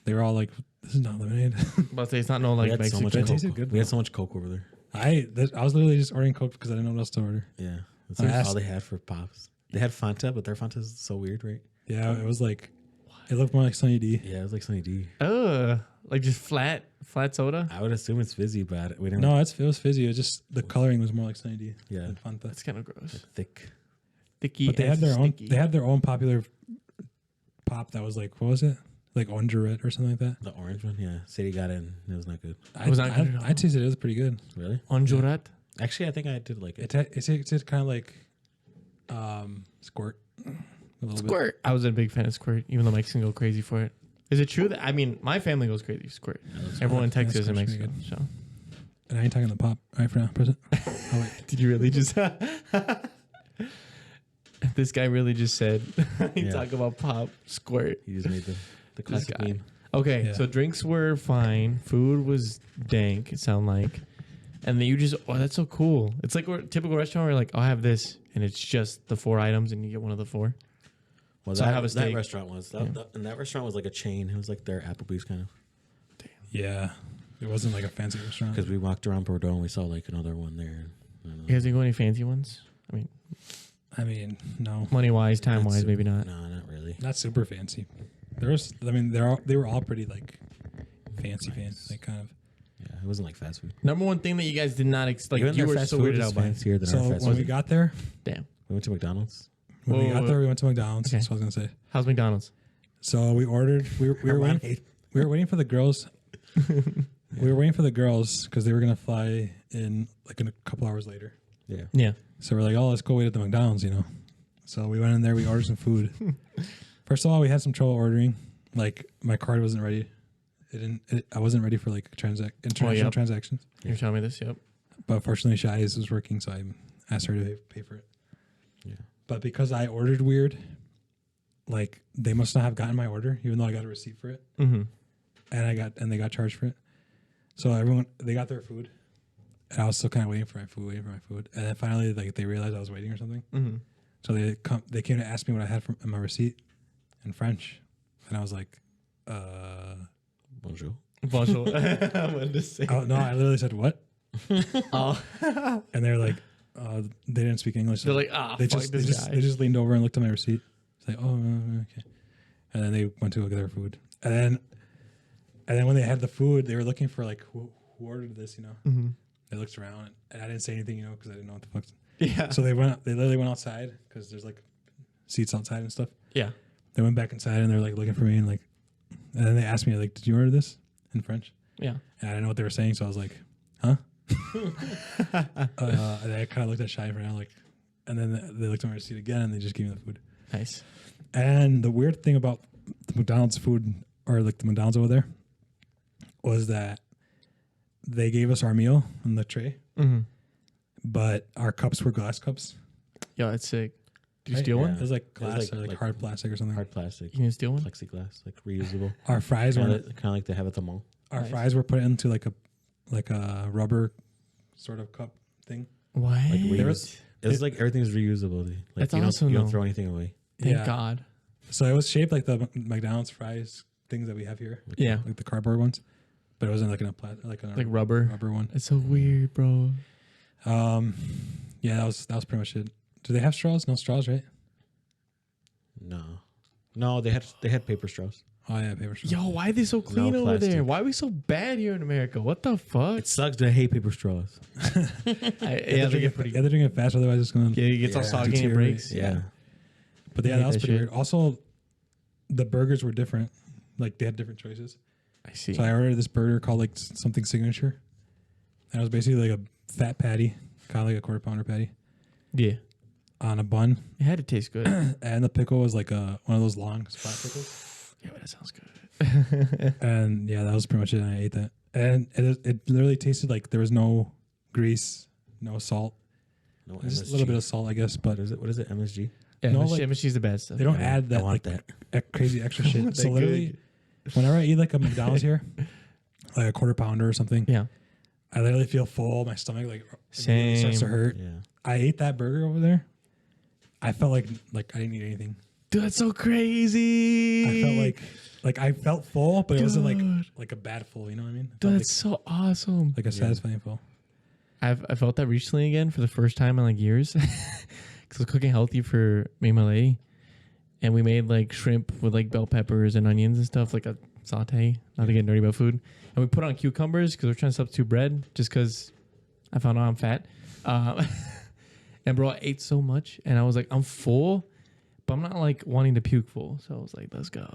They were all like, this is not lemonade. But say it's not no We like had so Mexican. much It Coke. tasted good, We had though. so much Coke over there. I was literally just ordering Coke because I didn't know what else to order. Yeah, that's I like asked- all they had for pops. They had Fanta, but their Fanta is so weird, right? Yeah, it was like, it looked more like Sunny D. Yeah, it was like Sunny D. Like just flat soda. I would assume it's fizzy, but we didn't. No, it was fizzy. It was just the coloring was more like Sunny D Yeah. than Fanta. That's kind of gross. thick. Thicky. But they and had their own. sticky. They had their own popular pop that was like, what was it? Like Orangerette or something like that. The orange one, yeah. Sadie got it, and it was not good. I was not good at all. I tasted it. It was pretty good. Really? Onjurat. Actually, I think I did like it. It's kind of like Squirt. A little bit. Squirt. I was a big fan of Squirt, even though Mexicans go crazy for it. Is it true that my family goes crazy for Squirt? Everyone in Texas and Squirt's pretty Mexico. So And I ain't talking the pop. All right, for now, present. Oh wait. did you really just? This guy really just said he Yeah. talk about pop Squirt. He just made the classic guy. meme. Okay, Yeah. so drinks were fine. Food was dank, it sounded like. And then you just, oh, that's so cool. It's like a typical restaurant where you're like, I'll have this. And it's just the 4 items and you get one of the 4. Well, So I that, have a that steak. restaurant was. And that restaurant was like a chain. It was like their Applebee's kind of. Yeah. It wasn't like a fancy restaurant. Because we walked around Bordeaux and we saw like another one there. You guys didn't go any fancy ones? I mean, no. Money wise, time wise, maybe not. No, not really. Not super fancy. There was, I mean, they were all pretty like fancy, like kind of. Yeah, it wasn't like fast food. Number one thing that you guys did not like, Even you their were fast so food weirded is out by. fancier than So our fast when food. we got there, Damn. We went to McDonald's. when we got Whoa. there, we went to McDonald's. Okay. That's what I was gonna say. How's McDonald's? So we ordered. We were waiting. We were waiting for the girls. We were waiting for the girls because they were gonna fly in like in a couple hours later. Yeah. Yeah. So we're like, oh, let's go wait at the McDonald's, you know. So we went in there. We ordered some food. First of all, we had some trouble ordering. Like my card wasn't ready. I wasn't ready for like international transactions. You're telling me this? Yep. But fortunately, Shai's was working, so I asked her to pay for it. Yeah. But because I ordered weird, like they must not have gotten my order, even though I got a receipt for it, Mm-hmm. and they got charged for it. So they got their food, and I was still kind of waiting for my food, and then finally like they realized I was waiting or something. Mm-hmm. So they came to ask me what I had in my receipt in French, and I was like, Bonjour. Bonjour. I wanted to say. oh no, I literally said what, Oh. and they're like, they didn't speak English. So They're like, ah, fuck this guy. they just leaned over and looked at my receipt. It's like, oh, okay. And then they went to go get their food. And then when they had the food, they were looking for like who ordered this, you know. Mm-hmm. They looked around, and I didn't say anything, you know, because I didn't know what the fuck. Yeah. So they literally went outside because there's like seats outside and stuff. Yeah. They went back inside and they're like looking for me and then they asked me like, did you order this in French? Yeah. And I didn't know what they were saying, so I was like, huh? And I kind of looked at Shy for now, like, and then they looked at my receipt again and they just gave me the food. Nice. And the weird thing about the McDonald's food, or like the McDonald's over there, was that they gave us our meal in the tray, Mm-hmm. but our cups were glass cups. Yo, that's sick. Did you Right? steal Yeah. one? It was like It was glass like- or like like hard plastic or something. Hard plastic. You need to steal one? Plexiglass, like reusable. Our fries Kind were of like they have at the mall. our Nice. fries were put into like a rubber sort of cup thing. What? Like There was- It's like everything's reusable. Like That's you awesome, don't though. throw anything away. Thank Yeah. God. So it was shaped like the McDonald's fries things that we have here, Yeah. like the cardboard ones, but it wasn't like in a Like rubber. rubber one. It's so weird, bro. Yeah, that was pretty much it. Do they have straws? No straws, right? No, they had paper straws. Oh yeah, paper straws. Yo, why are they so clean over plastic. there? Why are we so bad here in America? What the fuck? It sucks to hate paper straws. Yeah, You have they to get pretty. drink it fast, otherwise it's gonna. Yeah, it gets all Yeah. soggy and it Deteriorate. breaks. Yeah. But I yeah, hate that was that pretty shit. weird. Also, the burgers were different. Like they had different choices. I see. So I ordered this burger called like something signature, and it was basically like a fat patty, kind of like a quarter pounder patty Yeah, on a bun, it had to taste good. and the pickle was like one of those long spot pickles. Yeah, that sounds good. And yeah, that was pretty much it. And I ate that, and it literally tasted like there was no grease, no salt, No, just MSG. a little bit of salt, I guess, but What is it? MSG. Yeah, No, no, like- she's the best. they don't add I that want like that. crazy extra shit. So That literally, whenever I eat like a McDonald's here, like a quarter pounder or something, Yeah, I literally feel full. My stomach like Same. immediately starts to hurt. Yeah. I ate that burger over there. I felt like I didn't eat anything. dude, that's so crazy. I felt like I felt full, but it wasn't Dude. like a bad full. You know what I mean? It Dude, felt that's so awesome. like a satisfying full. I felt that recently again for the first time in like years, because I was cooking healthy for me and my lady, and we made like shrimp with like bell peppers and onions and stuff, like a saute. Not to get nerdy about food, and we put on cucumbers because we're trying to substitute bread, just because I found out I'm fat. And bro, I ate so much, and I was like, I'm full, but I'm not like wanting to puke full. So I was like, let's go.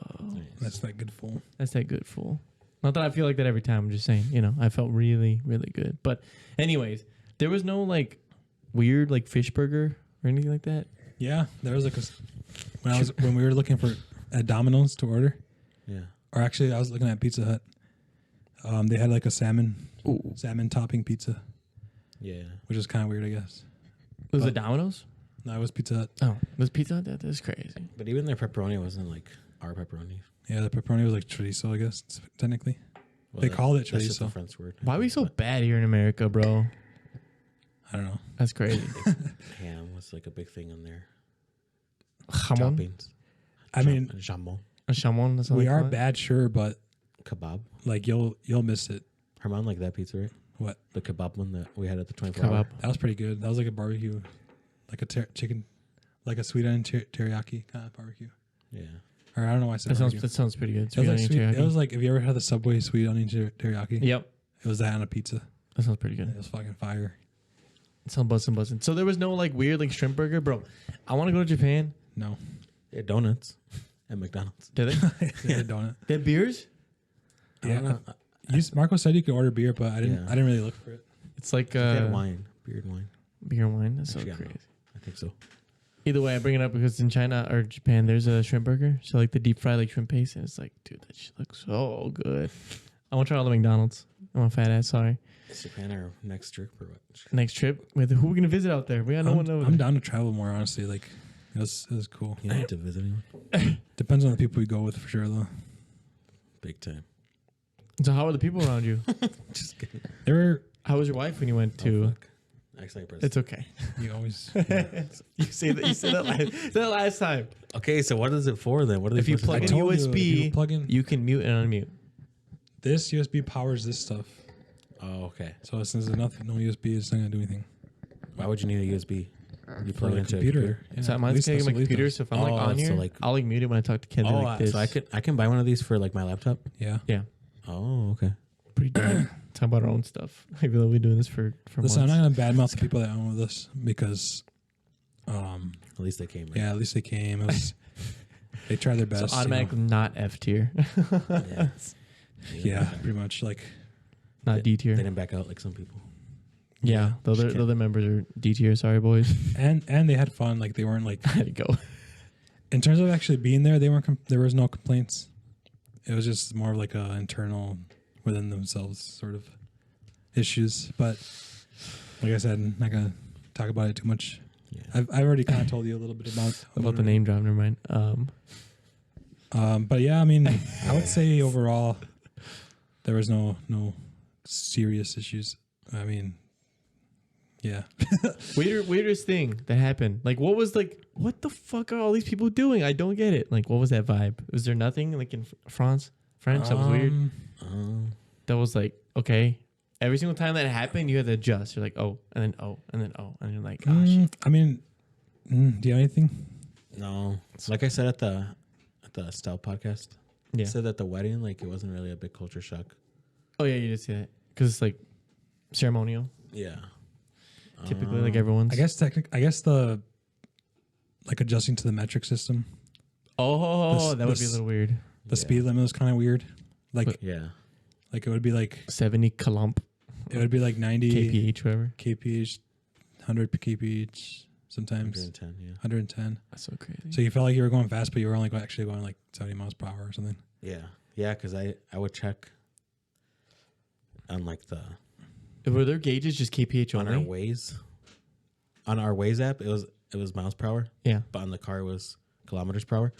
That's that good full. That's that good full. Not that I feel like that every time. I'm just saying, I felt really, really good. But anyways, there was no like weird like fish burger or anything like that. Yeah, there was like when we were looking at Domino's to order, Yeah. or actually I was looking at Pizza Hut. They had like a salmon topping pizza, Yeah. which is kind of weird, I guess. Was But- it Domino's? No, it was Pizza Hut. Oh, was Pizza Hut? That's crazy. But even their pepperoni wasn't like our pepperoni. Yeah, the pepperoni was like chorizo, I guess, technically. Well, They called it That's just a chorizo. French word. Why are we so bad here in America, bro? I don't know. That's crazy. Ham was like a big thing in there. Jamon? Toppings. I mean, Jambon. A Jamon, that's what we they are call it? bad, sure, but Kebab. like you'll miss it. Her mom liked that pizza, right? What? The kebab one that we had at the 24-hour. Kebab. That was pretty good. That was like a barbecue, like a chicken, like a sweet onion teriyaki kind of barbecue. Yeah. Or I don't know why I said barbecue. That sounds pretty good. It was, like Sweet sweet, onion it was teriyaki. like, if you ever had the Subway sweet onion teriyaki, Yep. it was that on a pizza. That sounds pretty good. It was fucking fire. It sounds busting. So there was no like weird like shrimp burger, bro. I want to go to Japan. No. They had donuts at McDonald's. Did they? Yeah, a donut. They had beers? I don't Yeah. know. Marco said you could order beer, but I didn't. Yeah. I didn't really look for it. It's like They had wine. Beer and wine. beer and wine. That's so Actually, I don't crazy. know. I think so. Either way, I bring it up because in China or Japan, there's a shrimp burger. So like the deep fried like shrimp paste, and it's like, dude, that shit looks so good. I want to try all the McDonald's. I'm a fat ass. Sorry. Is Japan our next trip or what? Next trip with who we gonna visit out there? We got no one over. I'm down to travel more, honestly. Like, it was cool. You don't have to visit anyone. Depends on the people we go with for sure, though. Big time. So how are the people around you? Just kidding. They were. How was your wife when you went to? Oh, fuck. Actually, I pressed. It's okay. You always. You said that last time. Okay, so what is it for then? What are they If you supposed to plug do? in told you, if you USB, plug in you can mute and unmute. this USB powers this stuff. Oh, okay. So since there's nothing, no USB, it's not gonna do anything. Why would you need a USB? You For plug it a into computer. Yeah, So at mine's least connected to that's my what Lee computer. does. So if I'm like Oh, on so here, like- I'll like mute it when I talk to Kendra Oh, like this. so I can buy one of these for like my laptop. Yeah. Yeah, Oh, okay. pretty dope. Talk about our own stuff. Maybe we'll be doing this for Listen, I'm months. not gonna badmouth the people that own with us because, At least they came. Right? yeah, at least they came. It was, they tried their best. So automatically not F tier, Yeah. Yeah, pretty much. Like, not D They tier. didn't back out like some people. Yeah, the other members are D tier. Sorry, boys. and they had fun. Like, they weren't like, I had to go. in terms of actually being there, they weren't. There was no complaints. It was just more of like a internal within themselves sort of issues. But like I said, I'm not gonna talk about it too much. Yeah. I've already kind of told you a little bit About the name drop, never mind. But yeah, I mean, I would say overall there was no serious issues. I mean, yeah. Weirdest thing that happened. Like, what was like? What the fuck are all these people doing? I don't get it. Like, what was that vibe? Was there nothing like in French that was weird? That was like, okay. Every single time that happened, you had to adjust. You're like, oh, and then oh, and then oh, and you're like, oh shit. I mean, do you have anything? No. Like I said at the Style podcast, Yeah. I said at the wedding, like it wasn't really a big culture shock. Oh yeah, you did say that because it's like ceremonial. Yeah. Typically, like everyone's. I guess the like adjusting to the metric system. Oh, the that would be a little weird. The speed limit was kind of weird. Like Yeah. like it would be like 70 clump it would be like 90 kph, whatever. kph, 100 kph, sometimes 110, yeah. 110. That's so crazy. So you felt like you were going fast, but you were only actually going like 70 miles per hour or something. Yeah. Yeah, because I would check on like Were there gauges just kph on our only? Waze. On our Waze app, it was miles per hour, Yeah, but on the car it was kilometers per hour.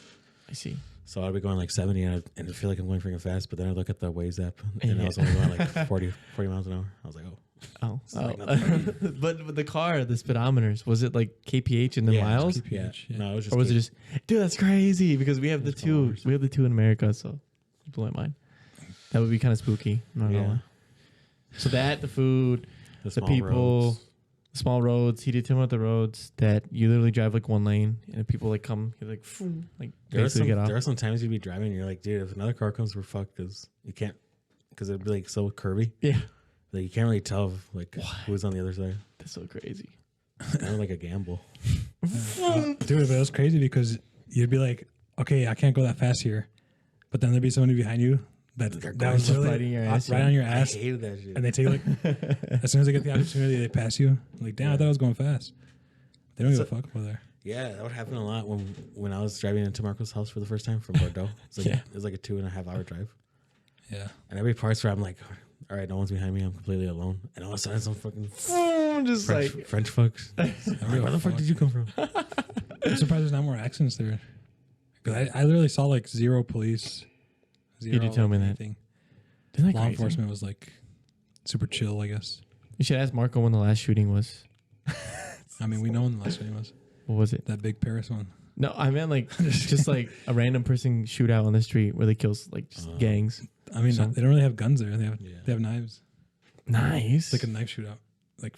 I see. So I'd be going like 70 and I feel like I'm going freaking fast, but then I look at the Waze app and Yeah. I was only going like 40 miles an hour. I was like, oh. Oh, It's like nothing. but the car, the speedometers, was it like kph and then Yeah, miles, kph. Yeah. Yeah. No, it was just or was it just, dude? That's crazy because we have It the was two. kilometers. We have the two in America, so it blew my mind. That would be kind of spooky. I'm not gonna lie. So that the food, the small people, roads. the small roads. He did tell me about the roads that you literally drive like one lane, and if people like come, you like, phoom, like basically get off. There are some times you'd be driving and you're like, dude, if another car comes, we're fucked because you can't, because it'd be like so curvy. Yeah, Like you can't really tell like who's on the other side. that's so crazy. It's kind of like a gamble. Dude, but it was crazy because you'd be like, okay, I can't go that fast here. But then there'd be somebody behind you that was so literally right in your ass, right yeah. on your I ass. hated that shit. And they take like, as soon as they get the opportunity, they pass you. Like, damn, I thought I was going fast. They don't give a fuck over there. Yeah, that would happen a lot when I was driving into Marco's house for the first time from Bordeaux. It's like Yeah. it was like a 2.5 hour drive. Yeah. And every parts where I'm like, all right, no one's behind me. I'm completely alone. And all of a sudden, some fucking Just French folks. Where the fuck did you come from? I'm surprised there's not more accidents there. Because I literally saw like 0 police Zero, did tell me that. anything. Isn't that Law crazy? enforcement was like super chill, I guess. You should ask Marco when the last shooting was. I mean, we know when the last one was. What was it? That big Paris one. No, I meant like just like a random person shootout on the street where they kill like just gangs. I mean, So- they don't really have guns there. They Yeah. have knives. Nice. It's like a knife shootout. Like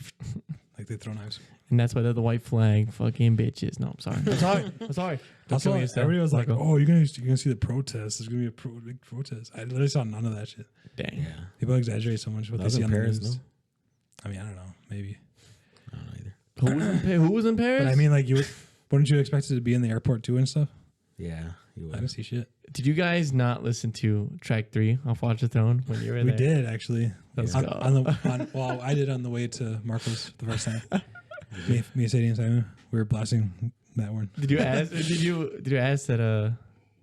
they throw knives. And that's why they're the white flag fucking bitches. No, I'm sorry. I'm sorry. I'm sorry. Don't Also, kill me yourself, everybody was like, Marco. "Oh, you're gonna see the protest. There's gonna be a big protest." I literally saw none of that shit. Dang. Yeah. People exaggerate so much what That they was see in on Paris, the news. no? I mean, I don't know, maybe. I don't know either. Who was in Paris? But I mean, like, wouldn't you expect it to be in the airport too and stuff? Yeah, you I would. didn't see shit. Did you guys not listen to track 3 off Watch the Throne when you were We there? did actually. Let's On, go. well, I did on the way to Marcos the first time. me, Sadie, and Simon, we were blasting that one. Did you ask? Did you ask that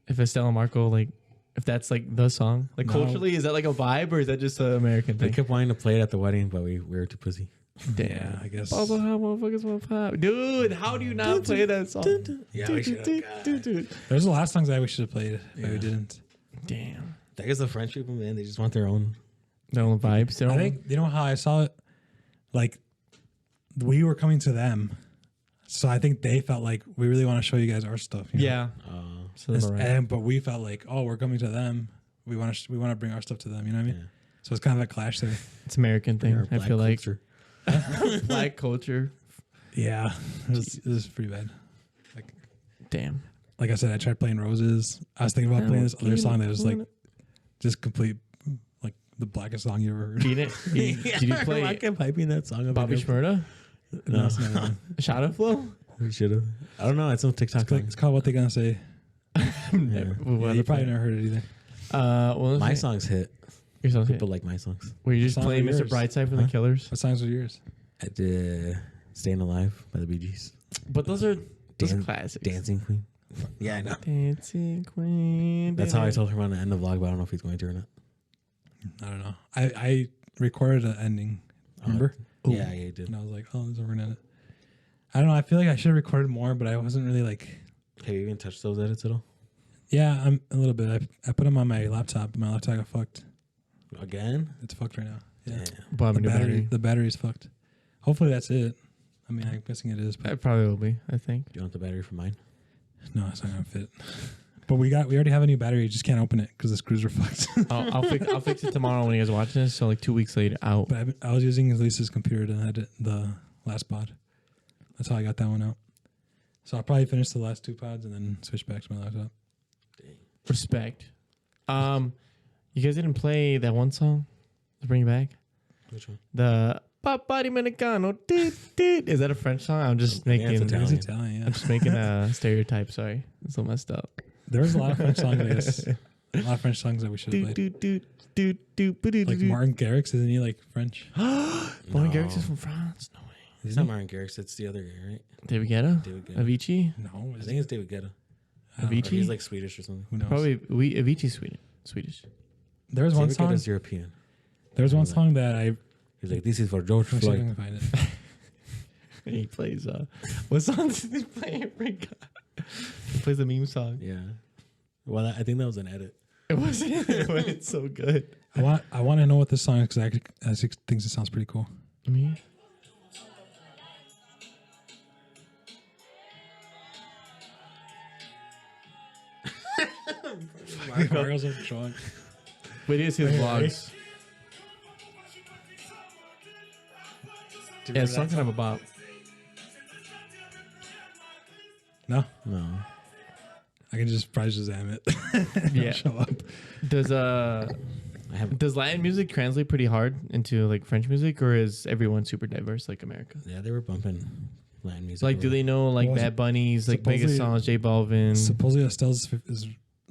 if Estelle and Marco like if that's like the song like No. culturally is that like a vibe or is that just an American They thing? kept wanting to play it at the wedding, but we were too pussy. Yeah, I guess. Also, how motherfuckers want pop, dude? How do you not play that song? Yeah, we should have. Dude. There's the last songs that we should have played, but we Yeah. didn't. Damn. I guess the French people, man, they just want their own. Their own vibes. Their I own. think you know how I saw it. Like, we were coming to them, so I think they felt like we really want to show you guys our stuff. You know? Yeah. So they're right. But we felt like, oh, we're coming to them. We want to bring our stuff to them. You know what I mean? Yeah. So it's kind of a clash there. It's American thing. Our I black feel culture. like black culture. Yeah, it was pretty bad. Damn. Like I said, I tried playing Roses. I was thinking about playing this other song that was like just complete, like the blackest song you ever heard. Beat it. Did you play I kept hyping that song. Bobby Shmurda? No, it's not one. Shadow Flow? We should have. I don't know. It's on TikTok. It's called What They Gonna Say. Never. Yeah, you probably never heard it either. Well, My songs hit. Your song's People like my songs. Were you just Songs playing are Mr. yours. Brightside from the Killers? What songs were yours? I did "Staying Alive" by the Bee Gees. But those are Dan- classics. Dancing Queen. Yeah, I know. Dancing Queen. That's how I told him on the end of the vlog, but I don't know if he's going to or not. I don't know. I recorded an ending. Remember? Yeah, you did. And I was like, oh, there's a word in it. I don't know. I feel like I should have recorded more, but I wasn't really like. Have you even touched those edits at all? Yeah, I'm a little bit. I put them on my laptop, but my laptop got fucked. Again? It's fucked right now. Yeah. Damn. Bob and battery. The battery's fucked. Hopefully that's it. I mean, I'm guessing it is, but That probably will be, I think. Do you want the battery for mine? no, it's not gonna fit. But we already have a new battery. You just can't open it because the screws are fucked. I'll fix it tomorrow when you guys are watching this. So like 2 weeks later, out. But I was using Lisa's computer to edit the last pod. That's how I got that one out. So I'll probably finish the last 2 pods and then switch back to my laptop. Respect. You guys didn't play that one song? Let's bring it back. Which one? The Papa Dominicano. Is that a French song? I'm just Yeah, it's making. Italian. It's Italian, yeah. I'm just making a stereotype. Sorry, it's so messed up. There was a lot of French songs, I guess. A lot of French songs that we should have played. Like Martin Garrix, isn't he like French? Martin Garrix is from France. No way. It's not Martin Garrix. It's the other guy, right? David Guetta. David Guetta. Avicii. No, I think it's David Guetta. I don't know. Or Avicii? he's like Swedish or something. Who knows? Probably Avicii Swedish. There was one David song. Guetta's European. There was one song that I. He's like, this is for George Let me see if I Floyd. can find it. He plays what song does he play? He plays the meme song. Yeah. Well, I think that was an edit. It wasn't, but it's so good. I want to know what this song is because I think it sounds pretty cool. Me? Mario's up strong. But it is his vlogs. Yeah, it's something of a bop. No, No. I can just probably Shazam it. Yeah. Show up. Does I haven't. does Latin music translate pretty hard into like French music, or is everyone super diverse like America? Yeah, they were bumping Latin music. Like, do they know like Well, Bad Bunny's like biggest supposedly- songs, J Balvin? Supposedly Estelle's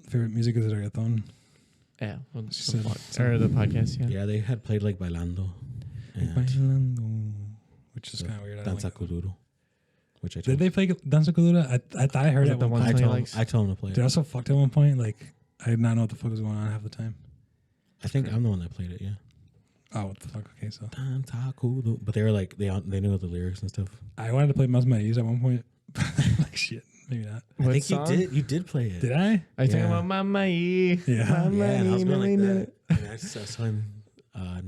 favorite music is reggaeton. Yeah, well, She the said vlog- or the podcast. Yeah. Yeah, they had played like Bailando. And Bailando, which is kind of weird. I don't Danza like it. Kuduro. Which I Did told they play Danza Kuduro? I thought I heard Was it it the at one one point. song he him, likes? I told him to play it. They also fucked at one point. Like, I did not know what the fuck was going on half the time. I think I'm the one that played it, yeah. Oh, what the fuck? Okay, so Danza Kuduro. But they were like, they knew the lyrics and stuff. I wanted to play Mas Maíz at one point. Like, shit. Maybe not. I think song? you did play it. Did I? Are you talking Yeah. about Mama E? Yeah. Mama Yeah, and I was E, going like Mama E. that. And I just saw him.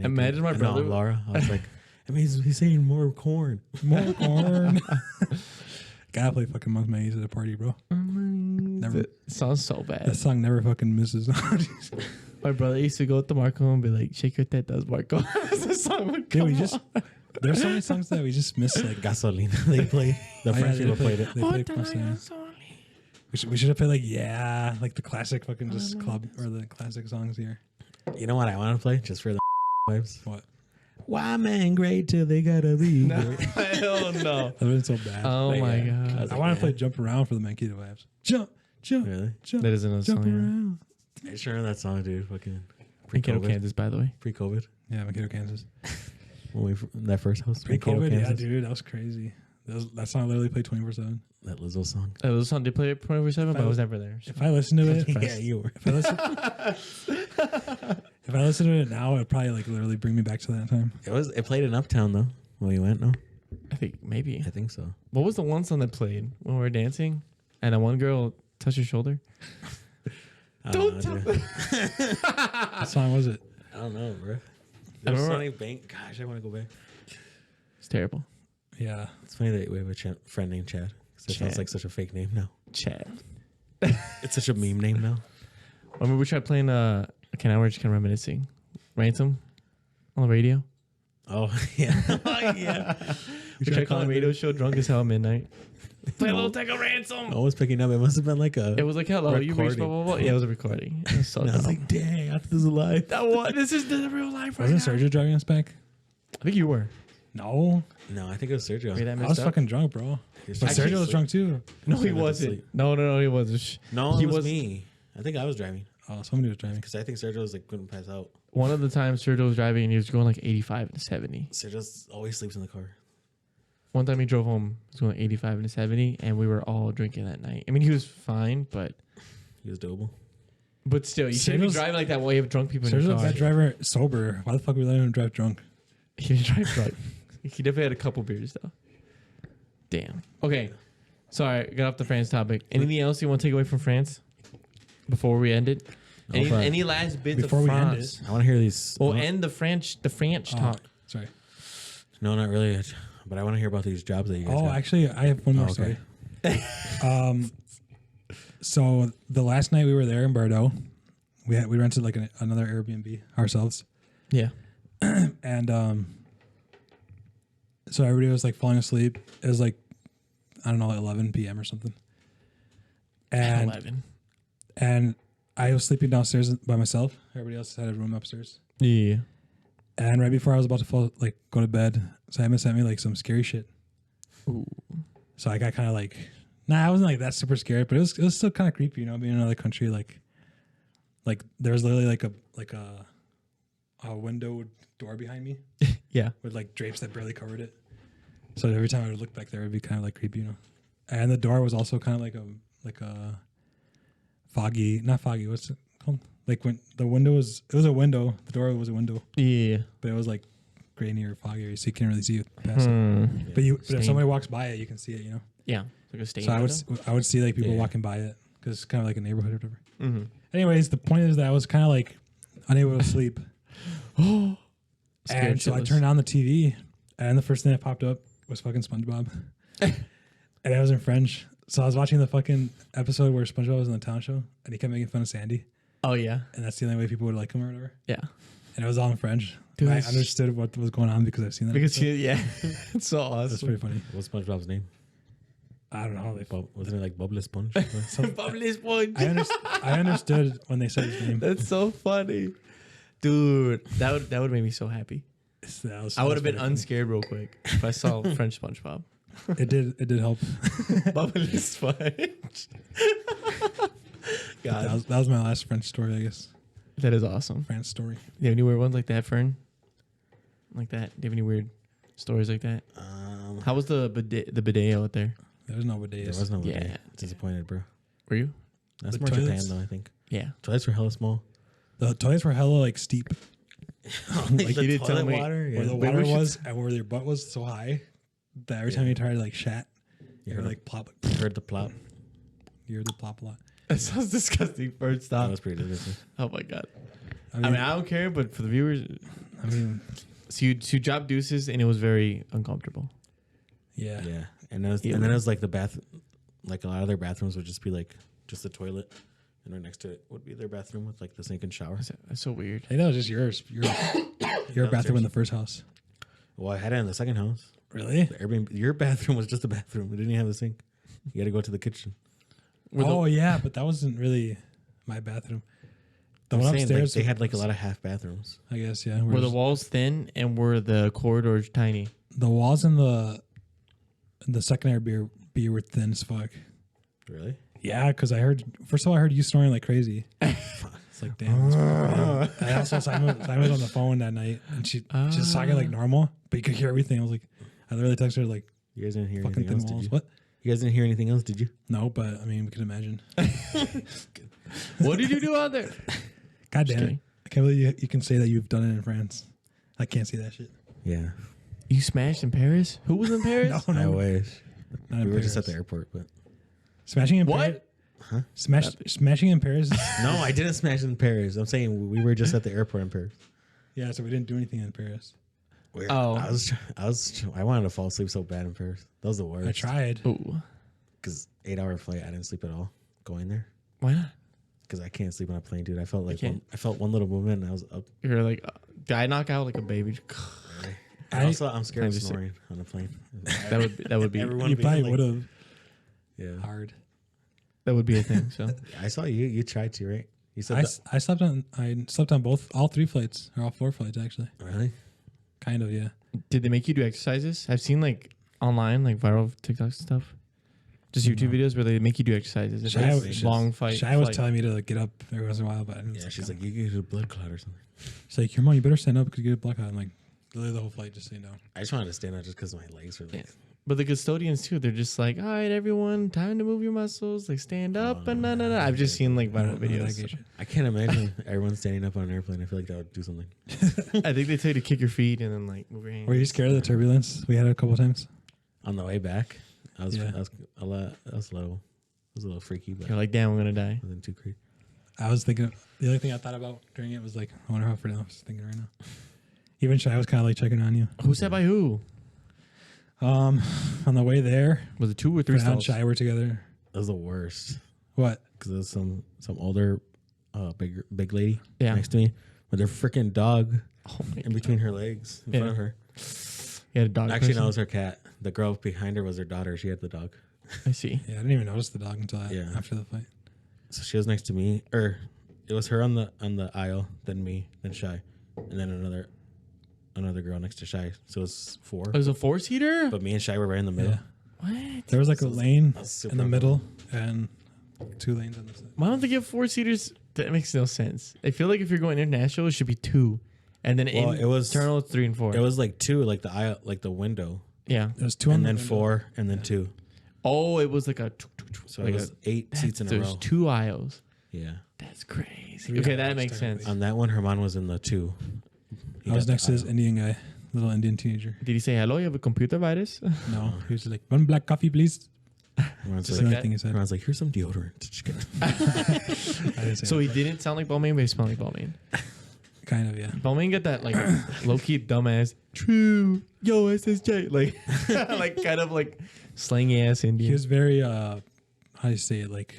Imagine my brother- Laura. I was like, I mean, he's saying more corn. More corn. Gotta play fucking Month Maze at a party, bro. Never. It sounds so That bad. song never fucking misses. My brother used to go to Marco and be like, "Shake your tetas, Marco." The song would Dude, come we just on. there's so many songs that we just miss. Like Gasolina. They played. The Oh, yeah, French they people played it. They played constantly. We should have played like like the classic fucking just club or the classic songs here. You know what I want to play just for the vibes? What? Why man great till they gotta be great? Hell no. That would been so bad. Oh Like, my yeah. god. was I like, want yeah. to play Jump Around for the Mankato vibes. Jump, jump, Really? jump, That isn't a jump song. around. Are you sure of that song, dude? Fucking Mankato, pre-COVID. Kansas, by the way. Pre-COVID. Yeah, Mankato, Kansas. When we that first house. Mankato, Pre-COVID, yeah, Kansas. dude, that was crazy. That song literally played 24/7. That Lizzo song. Those song did play it 24/7, but I was never there. If I listened to it, Yeah, you were. if I listen to it now, it'd probably like literally bring me back to that time. It played in Uptown though when we went. No, I think maybe. I think so. What was the one song that played when we were dancing and one girl touched your shoulder? Don't tell dude. me. What song was it? I don't know, bro. I There's remember- Sonic Bank. Gosh, I want to go back. It's terrible. Yeah, It's funny that we have a friend named Chad. 'Cause that sounds Chad. like such a fake name now. Chad. It's such a meme name now. I remember we tried playing okay, now we're just kind of reminiscing. Ransom on the radio. Oh yeah, yeah. We tried calling radio show drunk as hell at midnight. Play a little take a ransom. No one's picking up. It must have been like a. It was like, hello, you reached blah, Recording. blah, blah. Yeah, it was a recording. It was so And I was dumb. like, dang, after this is live. That one, this is the real life right wasn't now. Sergio driving us back? I think you were. No, No, I think it was Sergio. Wait, I I messed was up. fucking drunk, bro. He But actually Sergio was asleep. drunk too. No, he Sergio was wasn't. asleep. No, he wasn't. No, he it was me. I think I was driving Oh, somebody was driving. because I think Sergio was like couldn't pass out. One of the times Sergio was driving and he was going like 85 and 70. Sergio always sleeps in the car. One time he drove home, he was going 85 and 70, and we were all drinking that night. I mean, he was fine, but He was doable. still, you shouldn't be Sergio's- driving like that while you have drunk people in Sergio's your a car. bad driver sober. Why the fuck we let him drive drunk? He didn't drive drunk. He definitely had a couple beers though. Damn. Okay. Sorry, got off the France topic. Anything else you want to take away from France before we end it? No, but Any last bits before of we end France? I want to hear these. We'll I wanna- end the French Oh, talk. sorry. No, not really. But I want to hear about these jobs that you guys Oh, got. actually, I have one more Oh, okay. story. So the last night we were there in Bordeaux, we rented like another Airbnb ourselves, Yeah. and so everybody was like falling asleep. It was like, I don't know, 11 p.m. or something, and 11. and I was sleeping downstairs by myself. Everybody else had a room upstairs. Yeah. And right before I was about to go to bed, Simon sent me like some scary shit. Ooh. So I got kind of like, I wasn't like that super scared, but it was still kind of creepy, you know, being in another country. Like there was literally like a window door behind me Yeah. with like drapes that barely covered it. So every time I would look back there, it'd be kind of like creepy, you know. And the door was also kind of like a foggy, not foggy. What's it called? Like when the window it was a window. The door was a window, Yeah. but it was like grainy or foggy, so you can't really see it past it. But if Stain. somebody walks by it, you can see it, you know. Yeah. Like a stain. So I would see like people Yeah. walking by it because it's kind of like a neighborhood or whatever. Mm-hmm. Anyways, the point is that I was kind of like unable to sleep, and so I turned on the TV, and the first thing that popped up was fucking SpongeBob, and it was in French. So I was watching the fucking episode where SpongeBob was in the town show, and he kept making fun of Sandy, Oh, yeah. and that's the only way people would like him or whatever. Yeah. And it was all in French. Dude, I that's- understood what was going on because I've seen that. Because episode. yeah. It's so That's awesome. pretty funny. What's SpongeBob's name? I don't know. Wasn't it like Bubble Sponge? Bubbly sponge. I understood when they said his name. That's so funny. Dude, that would make me so happy. I would have been unscared real quick if I saw French SpongeBob. It did help. Bubbly sponge. God, That was my last French story, I guess. that is awesome. France story. Do you have any weird ones like that, Fern? Like that? Do you have any weird stories like that? How was the bidet out there? There was no There bidets. was no way. Yeah. Disappointed, bro. Were you? That's The more Japan toilets? though. I think Yeah. toilets were hella small. The toilets were hella like steep. Like, you did tell toilet me water. Where the Yeah. water was and where your butt was so high that every time Yeah. you tried to like shat, You you heard were like plop. heard the plop. You're the plop lot. That sounds disgusting. First That stop. was pretty delicious. Oh my god. I I mean, mean, I don't care, but for the viewers, I mean, so you dropped deuces and it was very uncomfortable. yeah. Yeah, and then it was like the bath, like a lot of their bathrooms would just be like just the toilet, and right next to it would be their bathroom with like the sink and shower. That's so weird. I think that was just yours. Your bathroom in the first house. Well, I had it in the second house. Really? The Airbnb, your bathroom was just a bathroom. It didn't even have a sink. You got to go to the kitchen. Oh yeah, but that wasn't really my bathroom. The one I'm saying, upstairs, like, they had like a lot of half bathrooms. I guess, yeah. Were the walls thin and were the corridors tiny? The walls in the secondary beer were thin as fuck. Really? Yeah, because I heard you snoring like crazy. It's like damn. And also Simon was on the phone that night, and she's talking like normal, but you could hear everything. I was like, I literally texted her like, You guys didn't hear fucking anything thin else, walls. did you? What? You guys didn't hear anything else, did you? No, but I mean, we could imagine. What did you do out there? God Just damn it! kidding. I can't believe you can say that you've done it in France. I can't see that shit. Yeah. You smashed in Paris? Who was in Paris? No, I no, wish. not in We were just at Paris. the airport, but Smashing in Paris. What? huh? Smashing in Paris. No, I didn't smash in Paris. I'm saying we were just at the airport in Paris. Yeah, so we didn't do anything in Paris. Weird. Oh. I wanted to fall asleep so bad in Paris. That was the worst. I tried. Ooh. Because 8-hour flight, I didn't sleep at all going there. Why not? Because I can't sleep on a plane, dude. I felt like can't. I felt one little movement and I was up. You're like, did I knock out like a baby? And also, I'm scared I of just- snoring on a plane. That would be Everyone You being probably like- would have Yeah, hard. that would be a thing. So I saw you. You tried to, right? You said I slept on all 3 flights or all 4 flights actually. really? Kind of, yeah. did they make you do exercises? I've seen like online, like viral TikTok stuff. Just YouTube videos where they make you do exercises. It's Shy like was- long fight. Shy was flight. telling me to like get up every once in a while, but I didn't. Yeah, she's like, you get a blood clot or something. she's like, come on, you better stand up because you get a blood clot. I'm like, literally the whole flight, just say no. I just wanted to stand up just because my legs were like. Yeah. But the custodians too, they're just like, all right, everyone, time to move your muscles, like stand up and no. I've just seen like viral videos. I can't imagine everyone standing up on an airplane. I feel like that would do something. I think they tell you to kick your feet and then like move your hands. Were you scared of the turbulence we had a couple times? On the way back, I was Yeah. that was a lot. That was low. It was a little freaky, but You're like, damn, I'm gonna die. it wasn't too crazy. I was thinking, the only thing I thought about during it was like, I wonder how Fernando was thinking right now. Even Shy was kind of like checking on you. Who said by who? On the way there, Was it 2 or 3 Fernando and stalls? Shy were together. That was the worst What? because there was some older, big lady Yeah. next to me with her freaking dog Oh my in between her legs in front of her. You had a dog. Actually, no, it person? was her cat. The girl behind her was her daughter. She had the dog. I see. Yeah, I didn't even notice the dog until Yeah. after the fight. So she was next to me, or it was her on the aisle, then me, then Shy, and then another girl next to Shy. So it was 4. It was a 4-seater? But me and Shy were right in the middle. Yeah. What? There was like a lane was super in the middle and 2 lanes on the side. Why don't they give 4-seaters? That makes no sense. I feel like if you're going international, it should be 2. And then Well, it was- internal, it's 3 and 4. It was like 2, like the aisle, like the window, yeah. There was 2 on and the then window. 4, and then 2. Oh, it was like a. So like it was 8 seats in a There's row. 2 aisles. Yeah. That's crazy. 3 Okay, that aisles, makes sense. technically. On that one, Herman was in the 2. He I was got next to the this aisle. Indian guy, little Indian teenager. Did he say hello? You have a computer virus? No, he was just like, 1 black coffee, please. Herman's That's like the only that? thing he said. Herman's like, here's some deodorant. Just kidding. I didn't say So that. he didn't sound like Balmain, but he smelled like Balmain. Kind of, yeah. Balmain got that like low key dumbass. True. Yo, SSJ. Like, like kind of like slangy ass He Indian. was very, how do you say it, like,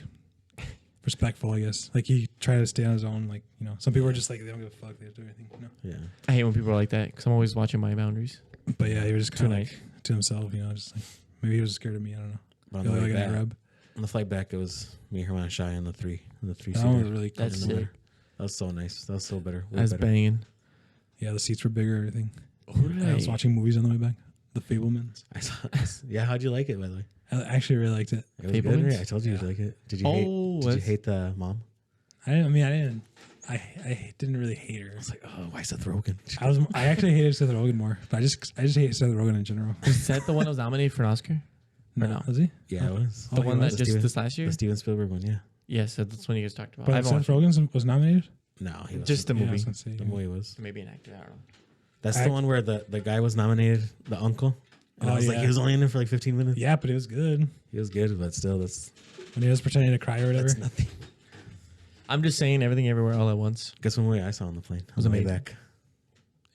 respectful, I guess. Like, he tried to stay on his own. Like, you know, some people are just like, they don't give a fuck. They do everything, you know. Yeah. I hate when people are like that because I'm always watching my boundaries. But yeah, he was just Too kind of nice. like to himself, you know, just like, maybe he was scared of me. I don't know. But on Feel the, like way I got back, rub. on the flight back, it was me, Herman, and Shy in the 3 That seater. one was really cool. That's in the sick. middle. That was so nice. That was so better. Way That's better. banging. Yeah, the seats were bigger, everything. Who did I was watching movies on the way back. The Fablemans. Yeah, how'd you like it, by the way? I actually really liked it. It was good, Fablemans? right? I told you Yeah. you'd like it. Did you that's- hate the mom? I didn't really hate her. I was like, oh, why Seth Rogen? I actually hated Seth Rogen more, but I just hate Seth Rogen in general. Was that the one that was nominated for an Oscar? Or no? Was he? Yeah, it was. The Oh, he one that was? just this last year? The Steven Spielberg one, yeah. Yes, that's one you guys talked about. But I haven't Seth watched Rogen was nominated. No, he was just the Yeah, I movie. was gonna say, the yeah. movie was. Maybe an actor. I don't know. That's I- the one where the guy was nominated, the uncle, And I was like, he was only in there for like 15 minutes. Yeah, but it was good. He was good, but still, that's When he was pretending to cry or whatever. that's nothing. I'm just saying everything everywhere all at once. Guess what movie I saw on the plane? Was on the way amazing. back.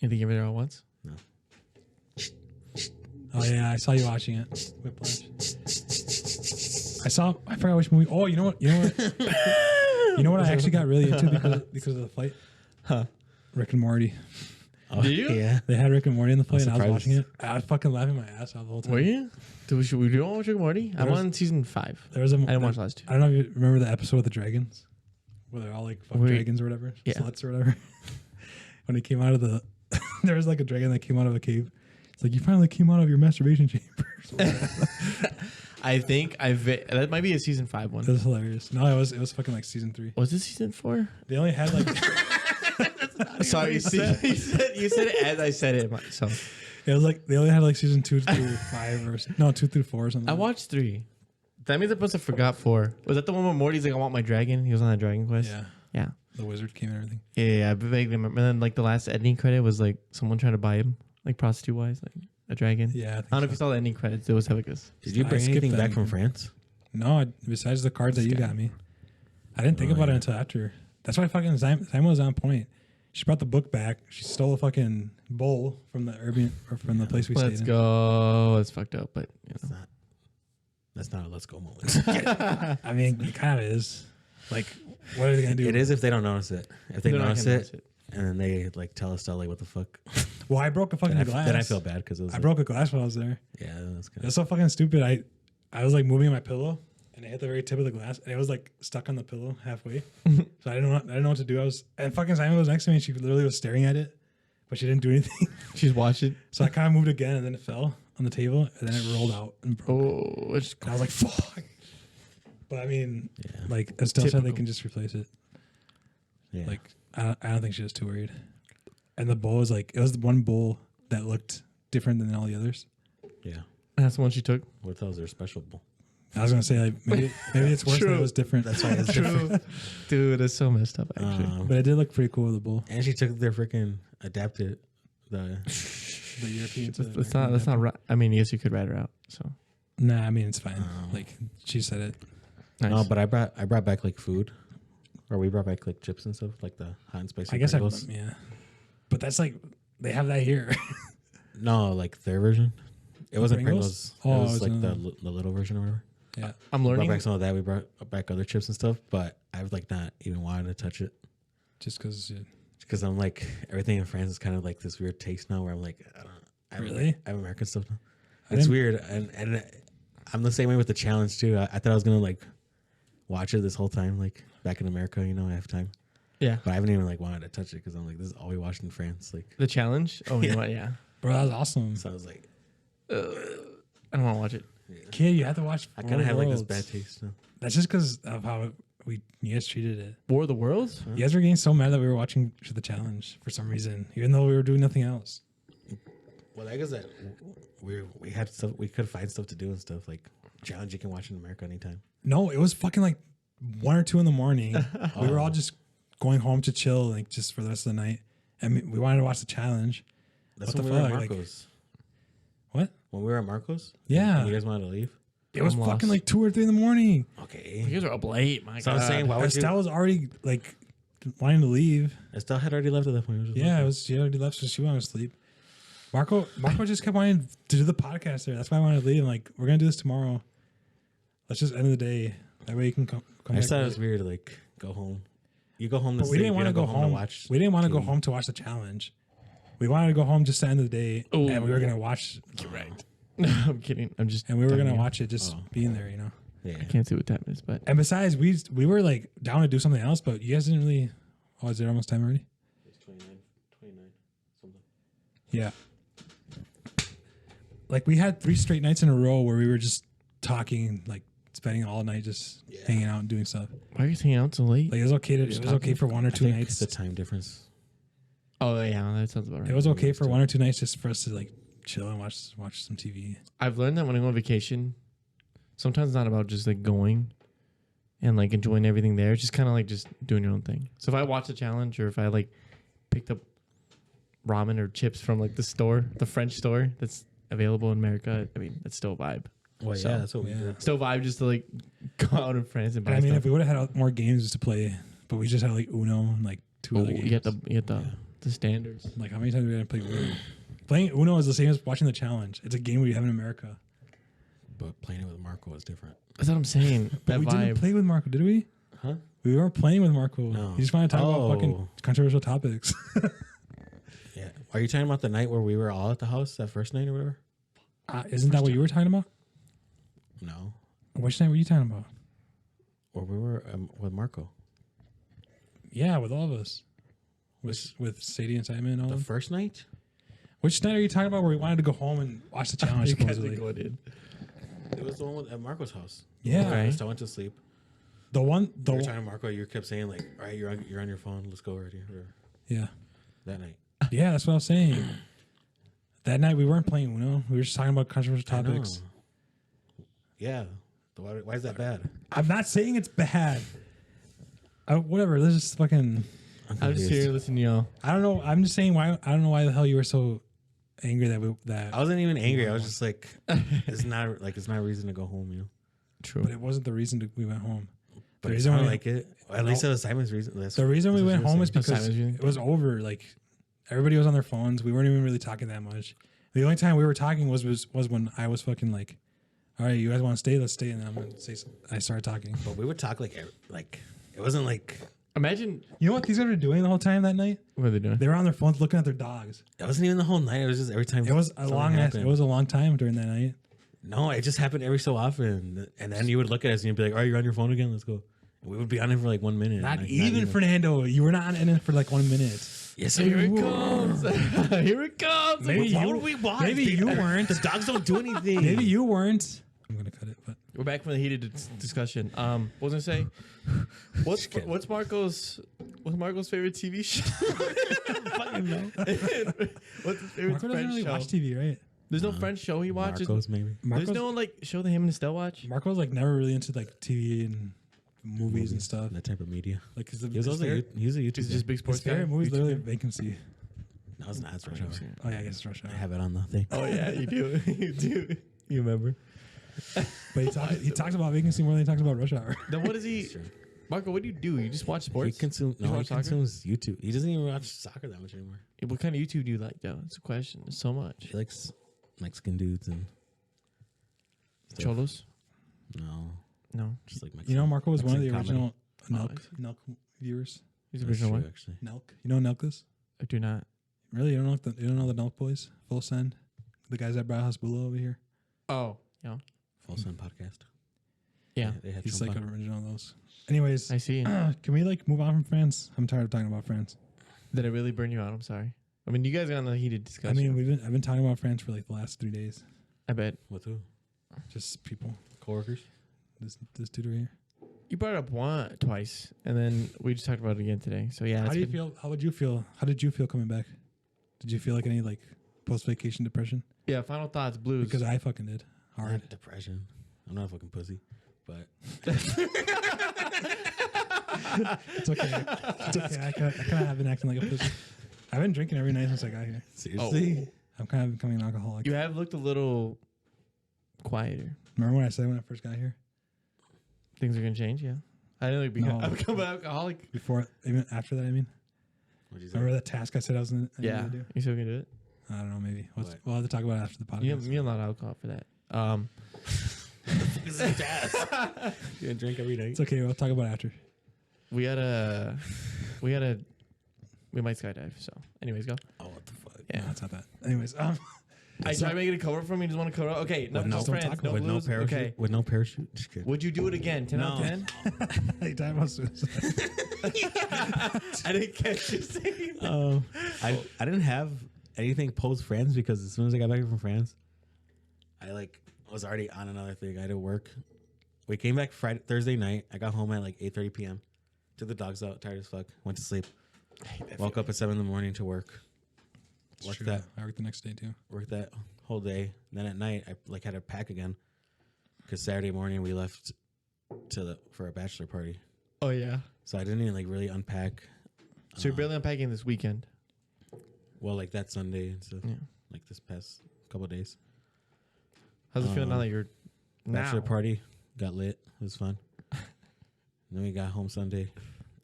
Anything everywhere all at once? No. Oh yeah, I saw you watching it. Whiplash. I forgot which movie. Oh, you know what? You know what I actually got really into because of the flight? Huh. Rick and Morty. Oh, Did you? Yeah. They had Rick and Morty in the plane, and I was surprised. watching it. I was fucking laughing my ass off the whole time. Were you? Should we do watch Rick and Morty? I'm There's- on season 5. There was a. I didn't watch the last 2. I don't know if you remember the episode with the dragons, where they're all like fuck dragons or whatever, Yeah. sluts or whatever. When he came out of the, there was like a dragon that came out of a cave. It's like you finally came out of your masturbation chambers. I think that might be a season 5 one. It was hilarious. No, it was fucking like season 3. Was it season 4? They only had like Sorry, you said it as I said it. So it was like they only had like season 2 through 5 or no 2 through 4 or something. I watched 3. That means I must have forgot 4. Was that the one where Morty's like, I want my dragon? He was on that dragon quest. Yeah, Yeah. the wizard came and everything. Yeah, I vaguely remember. And then like the last ending credit was like someone trying to buy him, like prostitute wise, like a dragon. Yeah, I don't know if you saw the ending credits. It was like this. Did you I bring skipped anything that back from one. France? No, besides the cards that you got me, I didn't think Oh, about yeah. it until after. That's why fucking Simon was on point. She brought the book back. She stole a fucking bowl from the Airbnb or from the place we Let's stayed go. It's fucked up, but you know. That's not a let's go moment. in. I mean, it kind of is. Like, what are they gonna do? It is if they don't notice it. If they They're not notice gonna it, and then they like tell us like what the fuck. Well, I broke a fucking glass. Then I feel bad because it was. I broke a glass while I was there. Yeah, that's It kind was so fucking stupid. I was like moving my pillow, and it hit the very tip of the glass, and it was like stuck on the pillow halfway. So I didn't know what to do. And fucking Simon was next to me, and she literally was staring at it, but she didn't do anything. She's watching. So I kind of moved again, and then it fell on the table, and then it rolled out and broke. Oh, it's And I was like, "Fuck!" But I mean, Yeah. like Estelle said, they Typical. can just replace it. yeah. Like I don't think she was too worried. And the bowl was like, it was the one bowl that looked different than all the others. yeah. that's the one she took. What if that was their special bowl? I was gonna say like maybe it's worse that True. it was different. That's why it's different. Dude, that's so messed up actually. But it did look pretty cool with the bowl. And she took their freaking adapted the. The European. to the That's not. American That's not apple. right. I mean, yes, you could write her out. So Nah, I mean it's fine. Oh. Like she said it. nice. No, but I brought back like food, or we brought back like chips and stuff, like the hot and spicy. I guess Pringles. yeah. But that's like they have that here. No, like their version. It wasn't Pringles? Pringles. Oh, it was it like was the little version or whatever. Yeah. I'm We brought learning. back some of that. We brought back other chips and stuff, but I've like not even wanted to touch it Just because. because I'm like everything in France is kind of like this weird taste now, where I'm like, I have Really? I have American stuff now. I It's didn't- weird, and I'm the same way with the challenge too. I thought I was gonna like watch it this whole time, like back in America. You know, I have time, Yeah. but I haven't even like wanted to touch it because I'm like, this is all we watched in France. Like, The challenge. Oh, you Yeah. know what? Yeah. Bro, that was awesome. so I was like, I don't want to watch it. Kid, you have to watch. I War kind of of have the like this Worlds. bad taste now. That's just because of how you guys treated it. War of the Worlds. You guys were getting so mad that we were watching the challenge for some reason, even though we were doing nothing else. Well, I guess that we had stuff, we could find stuff to do and stuff like challenge you can watch in America anytime. No, it was fucking like 1 or 2 in the morning. We were all just going home to chill, like just for the rest of the night, and we wanted to watch the challenge. That's What when the we were at fuck? Like- Marcos. What? When we were at Marcos? Yeah. And you guys wanted to leave? It was I'm fucking lost. like 2 or 3 in the morning. Okay. You guys are up late. My So I God. was saying, why would Estelle you? was already like wanting to leave. Estelle had already left at that point. Yeah, it was. She already left, so she wanted to sleep. Marco just kept wanting to do the podcast there. That's why I wanted to leave. I'm like, we're gonna do this tomorrow. Let's just end of the day. That way you can come. I back just thought it late. was weird to like go home. You go home to But we sleep. didn't want to you go don't home. to watch. We didn't want to go TV. home to watch the challenge. We wanted to go home just to end of the day, Ooh. and we were gonna watch. You're right. I'm kidding. I'm just. And we were gonna talking. watch it just Oh. being there, you know. Yeah. I can't see what time it is, but And besides, we were like down to do something else, but you guys didn't really. Oh, is it almost time already? It's 29, something. Yeah. Like we had 3 straight nights in a row where we were just talking, like spending all night just Yeah. hanging out and doing stuff. why are you hanging out so late? Like it was okay to. It Just was okay talking? for 1 or I 2 think nights. the time difference. Oh yeah, that sounds about right. It was okay for 1 or 2 nights just for us to like chill and watch some TV. I've learned that when I go on vacation, sometimes it's not about just like going and like enjoying everything there. It's just kind of like just doing your own thing. So if I watch a challenge or if I like picked up ramen or chips from like the store, the French store that's available in America, I mean, that's still a vibe. Well, So, yeah, that's what we did. Still a vibe just to like go out in France and buy I mean, stuff. if we would have had more games to play, but we just had like Uno and like two other games. You get the standards. Like, how many times have we had to play Uno? Playing Uno is the same as watching the challenge. It's a game we have in America. But playing it with Marco is different. That's what I'm saying. But That we vibe. didn't play with Marco, did we? Huh? We weren't playing with Marco. No. He just wanted to talk about fucking controversial topics. Yeah. Are you talking about the night where we were all at the house, that first night or whatever? Isn't that what you were talking about? No. Which night were you talking about? Or we were with Marco. Yeah, with all of us. With Sadie and Simon and all The them. first night? Which night are you talking about where we wanted to go home and watch the challenge supposedly? It was the one at Marco's house. Yeah. Okay. I went to sleep. The one, You the were one, talking to Marco. You kept saying like, "All right, you're on your phone. Let's go already." Or yeah. that night. Yeah, that's what I was saying. That night we weren't playing Uno. We were just talking about controversial I know. topics. Yeah. Why is that bad? I'm not saying it's bad. Whatever. This is fucking. I'm just here listening to y'all. I don't know. I'm just saying why. I don't know why the hell you were so angry that. I wasn't even angry. I was just like, it's not a reason to go home, you know. True. But it wasn't the reason we went home. But The it reason sounded we- like it. At least it was Simon's reason. The reason we went home is because Simon's reason? it was over. Like everybody was on their phones. We weren't even really talking that much. The only time we were talking was when I was fucking like, all right, you guys want to stay? Let's stay. And then I'm gonna say something. I started talking. But we would talk like it wasn't like Imagine You know what these guys were doing the whole time that night? what are they doing? They were on their phones looking at their dogs. it wasn't even the whole night. It was just every time. It was a something long. happened. It was a long time during that night. No, it just happened every so often. And then you would look at us and you'd be like, "All right, you're on your phone again. Let's go." And we would be on it for like 1 minute. Not Like, even Fernando. You were not in it for like 1 minute. Yes, Here we it were. comes. Here it comes. Maybe Why you- would we watch? maybe you weren't. The dogs don't do anything. Maybe you weren't. I'm gonna cut it, but We're back from the heated discussion. What was I say? Just kidding. What's Marco's favorite TV show? What's his favorite Marco doesn't French really show? watch TV, right? There's no French show he watches. Marcos, maybe. There's no like show that him and Estelle watch. Marco's like never really into like TV and movies and stuff. That type of media. Like his, He was also he was a YouTuber. He's just big his sports guy. favorite movie is literally Vacancy. That was not Rush Hour. Oh yeah, I guess it's Rush Hour. I have it on the thing. Oh yeah, you do. You do. You remember? But he talks about Vacancy more than he talks about Rush Hour. Then what does he? Sure. Marco, what do you do? You just watch He sports? consumes You watch soccer? YouTube. He doesn't even watch soccer that much anymore. What kind of YouTube do you like, though? It's a question. There's so much. He likes Mexican dudes and stuff. Cholos? No, No. just like Mexican. You know, Marco was one of the Mexican original comedy. Nelk viewers. He's the That's original true, one. actually. Nelk, you know who Nelk is? I do not. Really, you don't know the Nelk boys? Full Send, the guys that brought Hasbulla over here. Oh, yeah. Full Sun podcast. Yeah. They had He's Trump like on. an original of those. Anyways, I see. can we like move on from France? I'm tired of talking about France. Did I really burn you out? I'm sorry. I mean, you guys got on the heated I discussion. mean, I've been talking about France for like the last 3 days. I bet. With who? Just people. Coworkers. This dude right here. You brought it up twice, and then we just talked about it again today. So, yeah. How it's do you good. feel? How would you feel? How did you feel coming back? Did you feel like any like post vacation depression? Yeah, final thoughts, blues. Because I fucking did hard. Not depression. I'm not a fucking pussy, but It's okay. It's okay. I kind of have been acting like a pussy. I've been drinking every night since I got here. seriously, I'm kind of becoming an alcoholic. You have looked a little quieter. Remember what I said when I first got here? Things are going to change, yeah. I didn't like No. become an alcoholic. Before, even after that, I mean. what'd you say? Remember that task I said I was going to Yeah. do? You still going to do it? I don't know, maybe. What? We'll have to talk about it after the podcast. You have not alcohol for that. You gonna drink every night? It's okay. We'll talk about it after. we might skydive. So, anyways, go. Oh, what the fuck? Yeah. No, it's not that. Anyways, I tried making it cover for me. You just want to cover. Okay, no, With no- just friends. talk No With no blues. parachute. Okay. With no parachute. Just kidding. Would you do it again? 10 out of No. 10? hey, time about suicide. I didn't catch you saying that. I didn't have anything post France because as soon as I got back from France, I like was already on another thing. I had to work. We came back Thursday night. I got home at like 8:30 p.m. Took the dogs out, tired as fuck. Went to sleep. Woke up at 7 in to work. It's Worked true. that. I worked the next day too. Worked that whole day. Then at night, I like had to pack again because Saturday morning we left for a bachelor party. Oh, yeah. So I didn't even like really unpack. So you're barely unpacking this weekend. Well, like that Sunday and stuff. Yeah. Like this past couple of days. How's it feel now that you're Bachelor now? party got lit. It was fun. And then we got home Sunday,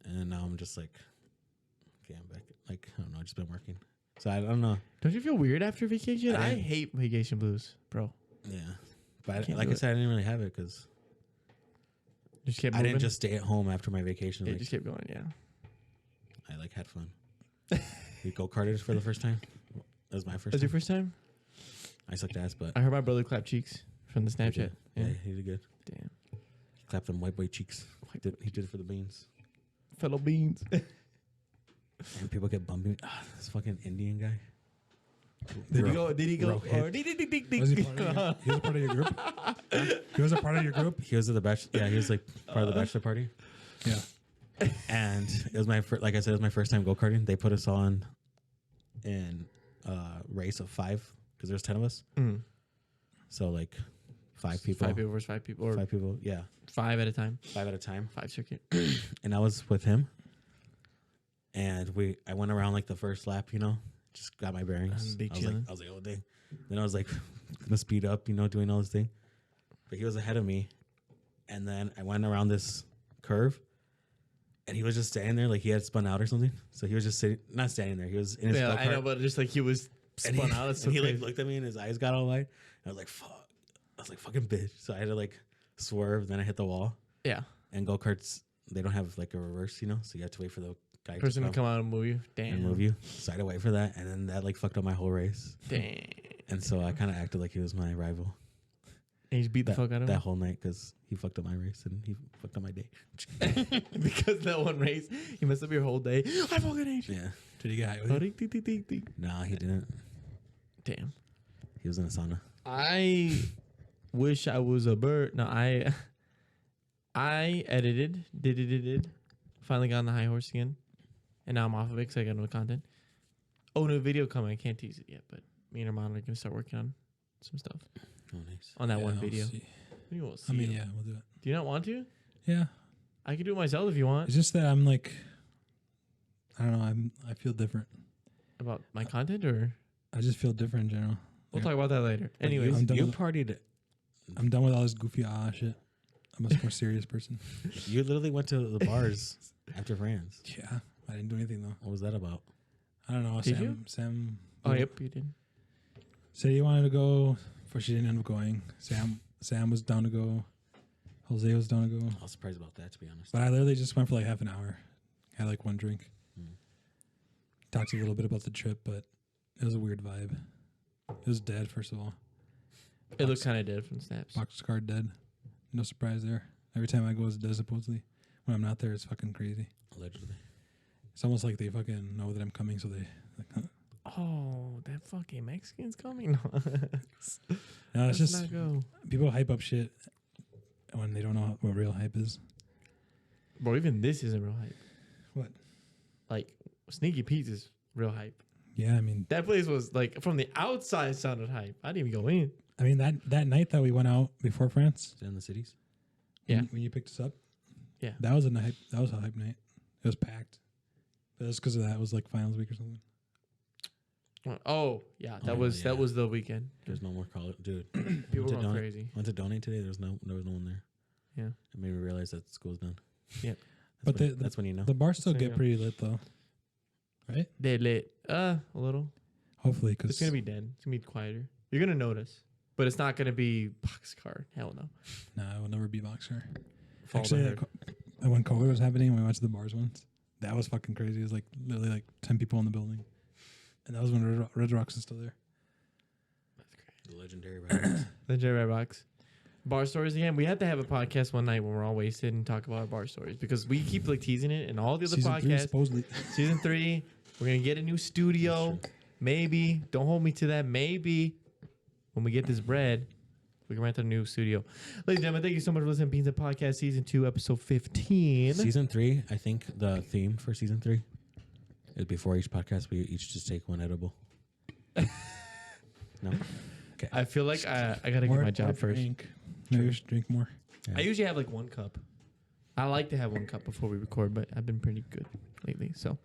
and now I'm just like, okay, I'm back. Like, I don't know, I've just been working. So I don't know. Don't you feel weird after vacation? I I didn't- hate vacation blues, bro. Yeah. But Can't like do I it. said, I didn't really have it because You just kept I moving. didn't just stay at home after my vacation. It Like, just kept going. Yeah. I like had fun. We go-karted for the first time. That was my first Was time. your first time? I sucked ass, but I heard my brother clap cheeks from the he Snapchat. did. Yeah. Yeah, he did good. Damn. He clapped them white boy cheeks. He did it for the beans. Fellow beans. And people kept bumping me. This fucking Indian guy. Did he Bro. go? Did he go? Bro, Or did he? Was he part of your, he was a part of your group? He was a part of your group? He was at the bachelor. Yeah, he was like part of the bachelor party. Yeah. And it was my like I said, it was my first time go karting. They put us on in race of 5 because there's 10 of us. Mm. So like 5 people. 5 people versus 5 people, or 5 people. Yeah, 5 at a time. 5 at a time. 5 circuit. And I was with him. And I went around like the first lap, just got my bearings. Big I was chillin'. like, oh dang. Then I was like, gonna speed up, doing all this thing. But he was ahead of me. And then I went around this curve. And he was just standing there like he had spun out or something. So he was just sitting, not standing there. He was in his Yeah, go-kart. I know, but just like he was And spun out. It's so and he like crazy. looked at me and his eyes got all wide. I was like, fuck. I was like, fucking bitch. So I had to like swerve. Then I hit the wall. Yeah. And go-karts, they don't have like a reverse, so you have to wait for the guy Person to to come out and move you. Damn. and move you. So I had to wait for that. And then that like fucked up my whole race. Damn. And so I kind of acted like he was my rival And you just beat the fuck out of that him. whole night because he fucked up my race and he fucked up my day. Because that one race, you messed up your whole day. I fucking hate you. Yeah. Did he get high with Oh, you? ding, ding, ding, ding, ding. Nah, he didn't. Damn. He was in a sauna. I wish I was a bird. No, I edited, did. Finally got on the high horse again. And now I'm off of it because I got no content. Oh, no video coming. I can't tease it yet, but me and Armando are going to start working on some stuff Oh, nice. on that Yeah, one I'll video. see. You won't I see mean, it. yeah, we'll do it. Do you not want to? Yeah. I can do it myself if you want. It's just that I'm like, I don't know. I feel different. About my content, or I just feel different in general. we'll Like, talk about that later. But Anyways, I'm done you with- partied. I'm done with all this goofy shit. I'm a much more serious person. You literally went to the bars after France. Yeah. I didn't do anything though. What was that about? I don't know. Did you? Sam. oh yep, you did. Said he wanted to go, but she didn't end up going. Sam was down to go. Jose was down to go. I was surprised about that, to be honest. But I literally just went for like half an hour. Had like one drink. Hmm. Talked a little bit about the trip, but it was a weird vibe. It was dead, first of all. It looked kind of dead from snaps. Boxcar dead. No surprise there. Every time I go, it's dead supposedly. When I'm not there, it's fucking crazy. Allegedly. It's almost like they fucking know that I'm coming, so they like, Oh, that fucking Mexican's coming. no, it's Let's just not go. people hype up shit when they don't know what real hype is. Bro, even this isn't real hype. What? Like, Sneaky Pete's is real hype. Yeah, I mean, That place was, like, from the outside sounded hype. I didn't even go in. that night that we went out before France, Is it in the cities? Yeah. when you picked us up, Yeah. that was a hype. That was a hype night. It was packed. But it's because of that. It was like finals week or something. Oh, yeah. That Oh, was yeah. that was the weekend. There's no more college. Dude, People to were going donate- crazy. went to donate today. There was no one there. Yeah. It made me realize that school's done. Yeah. But That's when you know. The bars still So, get yeah. pretty lit though, right? They lit. A little. Hopefully, It's because going to be dead. It's going to be quieter. You're going to notice. But it's not going to be boxcar. Hell no. I will never be boxer. Fall Actually, the herd. when COVID was happening, we went to the bars once. That was fucking crazy. It was like literally like 10 people in the building, and that was when Red Rocks is still there. That's great. The legendary Red The J Red Box. Bar stories again. We had to have a podcast one night when we're all wasted and talk about our bar stories because we keep like teasing it and all the other Season 3, podcasts. supposedly. Season 3, we're gonna get a new studio. Maybe. Don't hold me to that. Maybe when we get this bread, we can rent a new studio. Ladies and gentlemen, thank you so much for listening to Beans and Podcast Season 2, Episode 15. Season 3, I think the theme for season 3 is before each podcast we each just take one edible. No? Okay. I feel like I gotta get my job first. Drink. Maybe we should drink more. I usually have like one cup. I like to have one cup before we record, but I've been pretty good lately. So,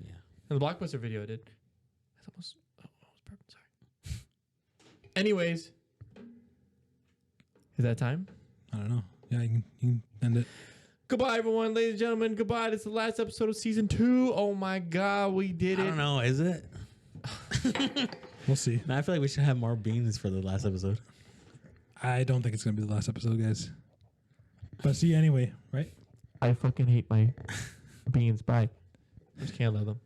Yeah. and the Blockbuster video I did. That's almost perfect. Sorry. Anyways, Is that time? I don't know. Yeah, you can end it. Goodbye, everyone, ladies and gentlemen. Goodbye. This is the last episode of season 2. Oh my God, we did it. I don't know. Is it? We'll see. No, I feel like we should have more beans for the last episode. I don't think it's gonna be the last episode, guys. But see you anyway, right? I fucking hate my beans. Bye. Just can't love them.